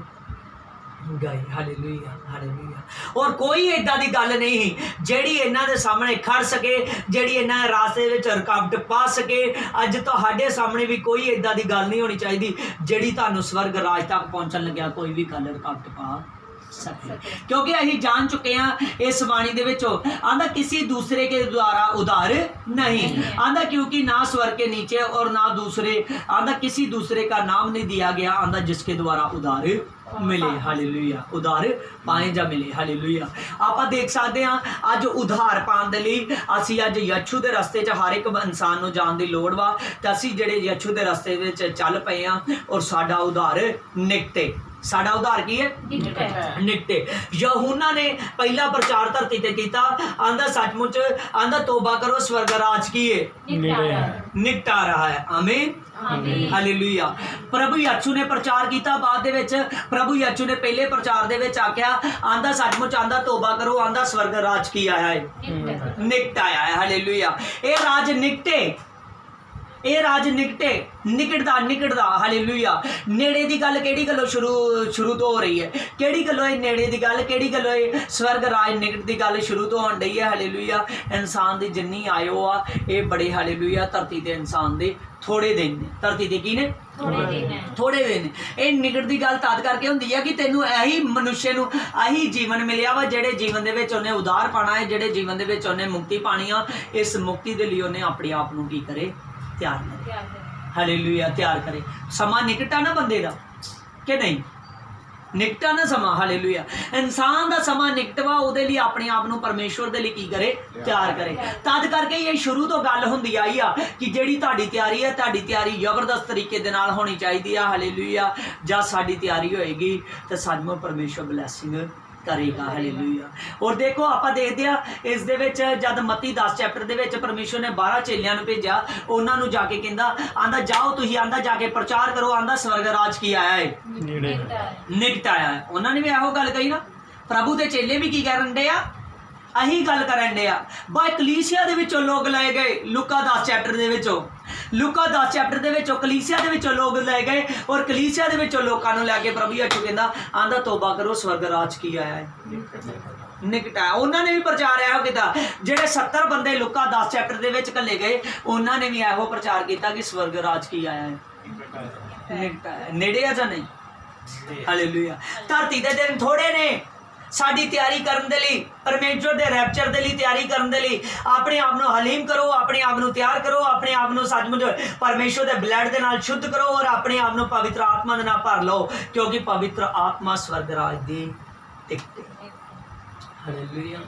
गए। हालेलुया। हालेलुया। और कोई इदां दी गल नहीं जिहड़ी इन्हां दे सामने खड़ सके, जिहड़ी इन्हां दे रास्ते विच रुकावट पा सके। अज तुहाडे सामने भी कोई इदां दी गल नहीं होनी चाहिदी जिहड़ी तुहानूं स्वर्ग राज तक पहुंचण लग्या कोई भी गल रुकावट पा सके, क्योंकि असीं जान चुके हैं इस बाणी दे विचों, आंदा किसी दूसरे के द्वारा उधार नहीं, आंदा क्योंकि ना स्वर्ग के नीचे और ना दूसरे, आंदा किसी दूसरे का नाम नहीं दिया गया, आंदा जिसके द्वारा उधार मिले। हालेलुया। उधार पाए जा मिले। हालेलुया। आप देख सकते हैं अज उधार पाने के लिए असी अज यीशु के रस्ते च हर एक इंसान को जान की लोड़ वा, तो असी जेडे यीशु के रस्ते में चल पे हैं और साडा उधार निकटे। साडा उधार की है? निकटे। यूहन्ना ने पहला प्रचार धरती ते कीता, आंदा सचमुच आंदा तौबा करो स्वर्ग राज की है निकटा रहा है। आमीन। हालेलुया। प्रभु यीशु ने प्रचार किया, बाद दे विच प्रभु यीशु ने पहले प्रचार दे विच आख्या, आंदा सचमुच आंदा तौबा करो, आंदा स्वर्ग राज की आया है निकट आया है। हालेलुया। ये राज निकटे, ये राज निकटे, निकटदा। हालेलुया। नेड़े की गल केड़ी गल्लों शुरू तो हो रही है, केड़ी गल्लों नेड़े की गल, केड़ी गल्लों स्वर्ग राज निकट की गल शुरू तो होन रही है। हालेलुया। इंसान की जिन्नी आयो आ ये बड़े हालेलुया धरती के इंसान दे थोड़े दिन ने, धरती के की ने थोड़े दिन। ये निकट की गल तद करके होंदी है कि तेनू यही मनुष्य नू यही जीवन मिलिया वा, जेड़े जीवन दे विच उन्हें उधार पाना है, जेड़े जीवन दे विच उन्हें मुक्ति पानी आ। इस मुक्ति दे लई उन्हें अपने आप नू की करे, तैयार करे। हालेलुया। तैयार करे। समा निकटा ना बंदे दा कि नहीं, निकटा ना समा। हालेलुया। इंसान दा समा निकटवा, उहदे लई अपने आप नू परमेश्वर दे लई की करे, तैयार करे। तद करके ये शुरू तो गल हुंदी आई आ कि जेड़ी तुहाडी तैयारी है, तुहाडी तैयारी जबरदस्त तरीके दे नाल होनी चाहिदी आ। हालेलुया। जद साडी तैयारी होएगी तो सचमुच परमेश्वर ब्लैसिंग करेगा। हालेलुया। और देखो आप देखते हैं इस दे विच जद मत्ती 10 चैप्टर दे विच परमेश्वर ने 12 चेलियां नूं भेजा, उन्हां नूं जाके कहंदा, आंदा जाओ तुसीं, आंदा जाके प्रचार करो, आंदा स्वर्ग राज की आया है निकट आया है। उन्हां ने भी एहो गल कही ना, प्रभु दे चेले भी की करन डे आ, अही गल करन डे आ। बाय कलीसिया दे विचों लोग लाए गए, लुका 10 चैप्टर दे विचों, लुका 10 चैप्टर दे विचों कलीसिया दे विचों लोग लाए गए और कलीसिया दे विचों लोकां नूं लैके प्रभु यीशु कहंदा, आंदा तौबा करो स्वर्ग राज की आया है निकट आया। उन्होंने भी प्रचार एहो किया, जेडे 70 बंदे लुका 10 चैप्टर दे विच घल्ले गए, उन्होंने भी एहो प्रचार किया कि स्वर्ग राज की आया है निकट आया। नेड़े आ जां नहीं? हालेलुया। धरती दे दिन थोड़े ने, ਸਾਡੀ ਤਿਆਰੀ ਕਰਨ ਦੇ ਲਈ, ਪਰਮੇਸ਼ਰ ਦੇ ਰੈਪਚਰ ਦੇ ਲਈ ਤਿਆਰੀ ਕਰਨ ਦੇ ਲਈ ਆਪਣੇ ਆਪ ਨੂੰ ਹਲੀਮ ਕਰੋ, ਆਪਣੇ ਆਪ ਨੂੰ ਤਿਆਰ ਕਰੋ, ਆਪਣੇ ਆਪ ਨੂੰ ਸੱਚਮੁੱਚ ਪਰਮੇਸ਼ਰ ਦੇ ਬਲੱਡ ਦੇ ਨਾਲ ਸ਼ੁੱਧ ਕਰੋ ਔਰ ਆਪਣੇ ਆਪ ਨੂੰ ਪਵਿੱਤਰ ਆਤਮਾ ਦੇ ਨਾਲ ਭਰ ਲਓ, ਕਿਉਂਕਿ ਪਵਿੱਤਰ ਆਤਮਾ ਸਵਰਗ ਰਾਜ ਦੀ ਟਿਕਟ ਹੈ। ਹਾਲੇਲੂਇਆ।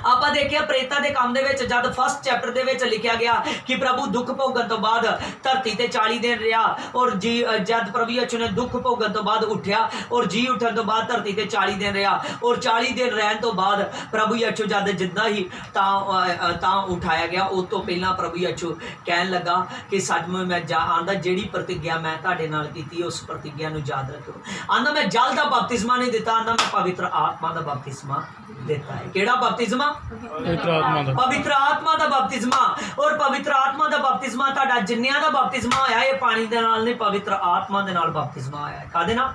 ਆਪਾਂ ਦੇਖਿਆ ਪ੍ਰੇਤਾਂ ਦੇ ਕੰਮ ਦੇ ਵਿੱਚ ਜਦ ਫਸਟ ਚੈਪਟਰ ਦੇ ਵਿੱਚ ਲਿਖਿਆ ਗਿਆ ਕਿ ਪ੍ਰਭੂ ਦੁੱਖ ਭੋਗਣ ਤੋਂ ਬਾਅਦ ਧਰਤੀ ਤੇ 40 ਦਿਨ ਰਿਹਾ ਔਰ ਜਦ ਪ੍ਰਭੂ ਯਿਸੂ ਨੇ ਦੁੱਖ ਭੋਗਣ ਤੋਂ ਬਾਅਦ ਉੱਠਿਆ ਔਰ ਜੀ ਉੱਠਣ ਤੋਂ ਬਾਅਦ ਧਰਤੀ ਤੇ 40 ਦਿਨ ਰਿਹਾ ਔਰ 40 ਦਿਨ ਰਹਿਣ ਤੋਂ ਬਾਅਦ ਪ੍ਰਭੂ ਯਿਸੂ ਜਦ ਜਿੱਦਾਂ ਹੀ ਤਾਂ ਉਠਾਇਆ ਗਿਆ, ਉਸ ਤੋਂ ਪਹਿਲਾਂ ਪ੍ਰਭੂ ਯਿਸੂ ਕਹਿਣ ਲੱਗਾ ਕਿ ਸੱਚਮੁੱਚ ਮੈਂ ਆਂਦਾ ਜਿਹੜੀ ਪ੍ਰਤਿਗਿਆ ਮੈਂ ਤੁਹਾਡੇ ਨਾਲ ਕੀਤੀ ਉਸ ਪ੍ਰਤਿਗਿਆ ਨੂੰ ਯਾਦ ਰੱਖੋ। ਆਂਦਾ ਮੈਂ ਜਲ ਦਾ ਬਪਤਿਸਮਾ ਨਹੀਂ ਦਿੱਤਾ, ਆਂਦਾ ਮੈਂ ਪਵਿੱਤਰ ਆਤਮਾ ਦਾ ਬਪਤਿਸਮਾ ਦਿੱਤਾ। ਕਿਹੜਾ ਬਪਤਿਸਮਾ? ਪਵਿੱਤਰ ਆਤਮਾ ਦਾ ਬਪਤਿਸਮਾ। ਔਰ ਪਵਿੱਤਰ ਆਤਮਾ ਦਾ ਬਪਤਿਸਮਾ ਤੁਹਾਡਾ ਜਿੰਨਿਆਂ ਦਾ ਬਪਤਿਸਮਾ ਹੋਇਆ ਇਹ ਪਾਣੀ ਦੇ ਨਾਲ ਨਹੀਂ, ਪਵਿੱਤਰ ਆਤਮਾ ਦੇ ਨਾਲ ਬਪਤਿਸਮਾ ਹੋਇਆ। ਕਾਹਦੇ ਨਾਲ?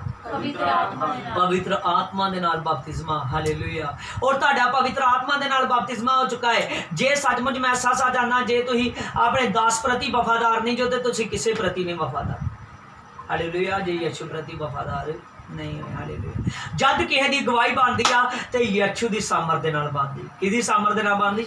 ਪਵਿੱਤਰ ਆਤਮਾ ਦੇ ਨਾਲ ਬਪਤਿਸਮਾ। ਹਾਲੇਲੂਇਆ। ਔਰ ਤੁਹਾਡਾ ਪਵਿੱਤਰ ਆਤਮਾ ਦੇ ਨਾਲ ਬਪਤਿਸਮਾ ਹੋ ਚੁੱਕਾ ਹੈ। ਜੇ ਸੱਚਮੁੱਚ ਮੈਂ ਸੱਚ ਜਾਣਨਾ, ਜੇ ਤੁਸੀਂ ਆਪਣੇ ਦਾਸ ਪ੍ਰਤੀ ਵਫਾਦਾਰ ਨਹੀਂ ਜੋ ਤੇ ਤੁਸੀਂ ਕਿਸੇ ਪ੍ਰਤੀ ਨਹੀਂ ਵਫਾਦਾਰ। ਹਾਲੇਲੂਇਆ। ਜੇ ਯਿਸੂ ਪ੍ਰਤੀ ਵਫਾਦਾਰ ਨਹੀਂ ਹੋਏ। ਹਾਲੇਲੂਇਆ। ਜਦ ਕਿਸੇ ਦੀ ਗਵਾਹੀ ਬਣਦੀ ਆ ਤੇ ਯਿਸੂ ਦੀ ਸਾਮਰ ਦੇ ਨਾਲ ਬਣਦੀ। ਕਿਹਦੀ ਸਾਮਰ ਦੇ ਨਾਲ ਬਣਦੀ?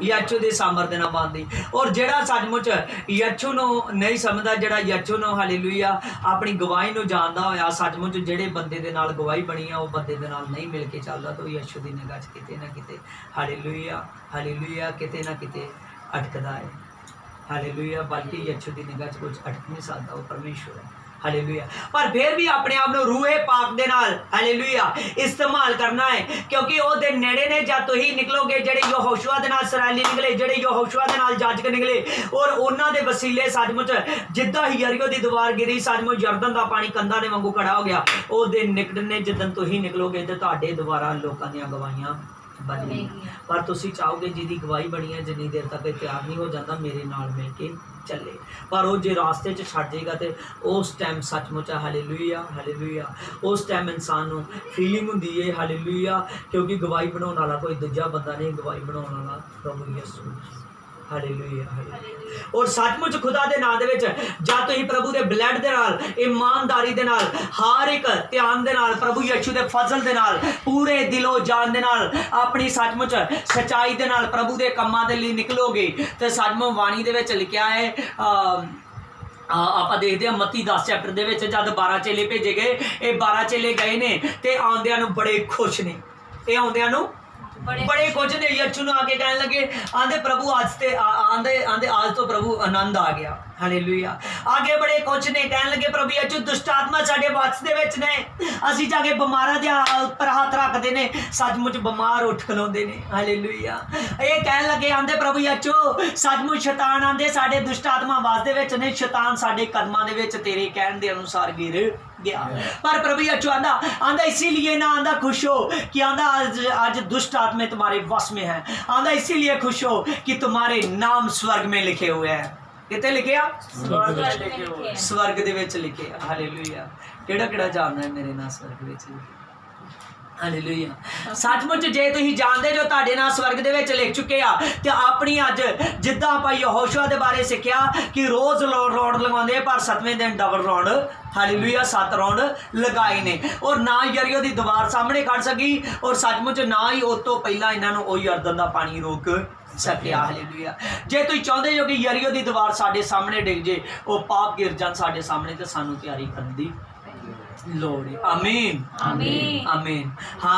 ਯਿਸੂ ਦੀ ਸਾਮਰ ਦੇ ਨਾਲ ਬਣਦੀ। ਔਰ ਜਿਹੜਾ ਸੱਚਮੁੱਚ ਯਿਸੂ ਨੂੰ ਨਹੀਂ ਸਮਝਦਾ, ਜਿਹੜਾ ਯਿਸੂ ਨੂੰ ਹਾਲੇਲੂਇਆ ਆਪਣੀ ਗਵਾਹੀ ਨੂੰ ਜਾਣਦਾ ਹੋਇਆ ਸੱਚਮੁੱਚ ਜਿਹੜੇ ਬੰਦੇ ਦੇ ਨਾਲ ਗਵਾਹੀ ਬਣੀ ਆ ਉਹ ਬੰਦੇ ਦੇ ਨਾਲ ਨਹੀਂ ਮਿਲ ਕੇ ਚੱਲਦਾ ਤਾਂ ਯਿਸੂ ਦੀ ਨਿਗਾਹ 'ਚ ਕਿਤੇ ਨਾ ਕਿਤੇ ਹਾਲੇਲੂਇਆ ਹਾਲੇਲੂਇਆ ਕਿਤੇ ਨਾ ਕਿਤੇ ਅਟਕਦਾ ਹੈ। ਹਾਲੇਲੂਇਆ। ਬਲਕਿ ਯਿਸੂ ਦੀ ਨਿਗਾਹ 'ਚ ਕੁਝ ਅਟਕ ਨਹੀਂ ਸਕਦਾ, ਉਹ ਪਰਮੇਸ਼ਵਰ ਹੈ। ਹਾਲੇਲੂਇਆ। ਪਰ ਫਿਰ ਵੀ ਆਪਣੇ ਆਪ ਨੂੰ ਰੂਹੇ ਪਾਕ ਦੇ ਨਾਲ ਹਾਲੇਲੂਇਆ ਇਸਤੇਮਾਲ ਕਰਨਾ ਹੈ, ਕਿਉਂਕਿ ਉਹ ਦਿਨ ਨੇੜੇ ਨੇ ਜਦ ਤੁਸੀਂ ਨਿਕਲੋਗੇ ਜਿਹੜੇ ਯਹੋਸ਼ੂਆ ਦੇ ਨਾਲ ਇਸਰਾਏਲੀ ਨਿਕਲੇ, ਜਿਹੜੇ ਯਹੋਸ਼ੂਆ ਦੇ ਨਾਲ ਜਾਜਕ ਨਿਕਲੇ ਔਰ ਉਹਨਾਂ ਦੇ ਵਸੀਲੇ ਸੱਚਮੁੱਚ ਜਿੱਦਾਂ ਹੀ ਯਰੀਕੋ ਦੀ ਦੀਵਾਰ ਗਿਰੀ ਸੱਚਮੁੱਚ ਯਰਦਨ ਦਾ ਪਾਣੀ ਕੰਧਾਂ ਦੇ ਵਾਂਗੂ ਖੜਾ ਹੋ ਗਿਆ। ਉਹ ਦਿਨ ਨਿਕਲਣੇ ਜਦੋਂ ਤੁਸੀਂ ਨਿਕਲੋਗੇ ਤੇ ਤੁਹਾਡੇ ਦੁਆਰਾ ਲੋਕਾਂ ਦੀਆਂ ਗਵਾਹੀਆਂ ਬਣੇਗੀ। ਪਰ ਤੁਸੀਂ ਚਾਹੋਗੇ ਜਿਹਦੀ ਗਵਾਹੀ ਬਣੀ ਹੈ ਜਿੰਨੀ ਦੇਰ ਤੱਕ ਤਿਆਰ ਨਹੀਂ ਹੋ ਜਾਂਦਾ ਮੇਰੇ ਨਾਲ ਮਿਲ ਕੇ ਚੱਲੇ, ਪਰ ਉਹ ਜੇ ਰਾਸਤੇ 'ਚ ਛੱਡ ਜਾਏਗਾ ਤੇ ਉਸ ਟਾਈਮ ਸੱਚਮੁੱਚ ਹਾਲੇਲੂਇਆ ਹਾਲੇਲੂਇਆ ਉਸ ਟਾਈਮ ਇਨਸਾਨ ਨੂੰ ਫੀਲਿੰਗ ਹੁੰਦੀ ਹੈ ਹਾਲੇਲੂਇਆ, ਕਿਉਂਕਿ ਗਵਾਹੀ ਬਣਾਉਣ ਵਾਲਾ ਕੋਈ ਦੂਜਾ ਬੰਦਾ ਨਹੀਂ, ਗਵਾਹੀ ਬਣਾਉਣ ਵਾਲਾ ਪ੍ਰਭੂ ਯਿਸੂ। Hallelujah hallelujah. ਔਰ ਸੱਚਮੁੱਚ ਖੁਦਾ ਦੇ ਨਾਂ ਦੇ ਵਿੱਚ ਜਦ ਤੁਸੀਂ ਪ੍ਰਭੂ ਦੇ ਬਲੱਡ ਦੇ ਨਾਲ ਇਮਾਨਦਾਰੀ ਦੇ ਨਾਲ ਹਰ ਇੱਕ ਧਿਆਨ ਦੇ ਨਾਲ ਪ੍ਰਭੂ ਯਿਸੂ ਦੇ ਫਜ਼ਲ ਦੇ ਨਾਲ ਪੂਰੇ ਦਿਲੋਂ ਜਾਨ ਦੇ ਨਾਲ ਆਪਣੀ ਸੱਚਮੁੱਚ ਸੱਚਾਈ ਦੇ ਨਾਲ ਪ੍ਰਭੂ ਦੇ ਕੰਮਾਂ ਦੇ ਲਈ ਨਿਕਲੋਗੇ ਤੇ ਸੱਚਮੁੱਚ ਬਾਣੀ ਦੇ ਵਿੱਚ ਲਿਖਿਆ ਹੈ ਆਪਾਂ ਦੇਖਦੇ ਹਾਂ ਮੱਤੀ 10 ਚੈਪਟਰ ਦੇ ਵਿੱਚ ਜਦ 12 ਚੇਲੇ ਭੇਜੇ ਗਏ, ਇਹ 12 ਚੇਲੇ ਗਏ ਨੇ ਤੇ ਆਉਂਦਿਆਂ ਨੂੰ ਬੜੇ ਖੁਸ਼ ਨੇ, ਇਹ ਆਉਂਦਿਆਂ ਨੂੰ बड़े कुछ ने यीशु ने आके कहने लगे आंदे प्रभु आज ते आंदे आंदे आज तो प्रभु आनंद आ गया। हालेलुया। आगे बड़े कुछ ने कहने लगे प्रभु यीशु दुष्ट आत्मा साडे वस दे विच ने, असीं जाके बिमारां दे उपर हत्थ रखदे ने, सचमुच बीमार उठ खलोंदे ने। हालेलुया। ये कहने लगे आंदे प्रभु यीशु सचमुच शैतान आंदे साडे दुष्ट आत्मा वस दे विच ने, शैतान साडे कदमां दे विच तेरे कहण दे अनुसार गिर गया। पर प्रभु यीशु आंदा इसीलिए ना आंदा खुश हो कि आंदा आज दुष्ट आत्मा तुम्हारे वश में है, आंदा इसीलिए खुश हो कि तुम्हारे नाम स्वर्ग में लिखे हुए हैं। कितने लिखे आ? स्वर्ग दे विच लिखे। हालेलुया। केड़ा केड़ा जानना है मेरे नाम स्वर्ग विच लिखे। हालेलुया। सचमुच जे तुसीं जानदे जो तुहाडे नाम स्वर्ग दे विच लिख चुके आ ते अपनी अज जिद्दां आपां यहोशुआ दे बारे सिक्ख्या कि रोज़ राउंड लगाउंदे पर 7वें दिन डबल राउंड हालेलुया 7 राउंड लगाए ने और ना यरीहो दी दीवार सामने खड़ सकी और सचमुच ना ही उस तो पहला इन्हां नूं ओह यरदन दा पानी रोक सकिया। हालेलुया। जे तुसीं चाहुंदे हो कि यरीहो दी दीवार साडे सामने डिग जे, ओह पाप गिर जाण साडे सामने, ते सानूं तैयारी करन दी लोड़ है। आमीन आमीन आमीन। हाँ।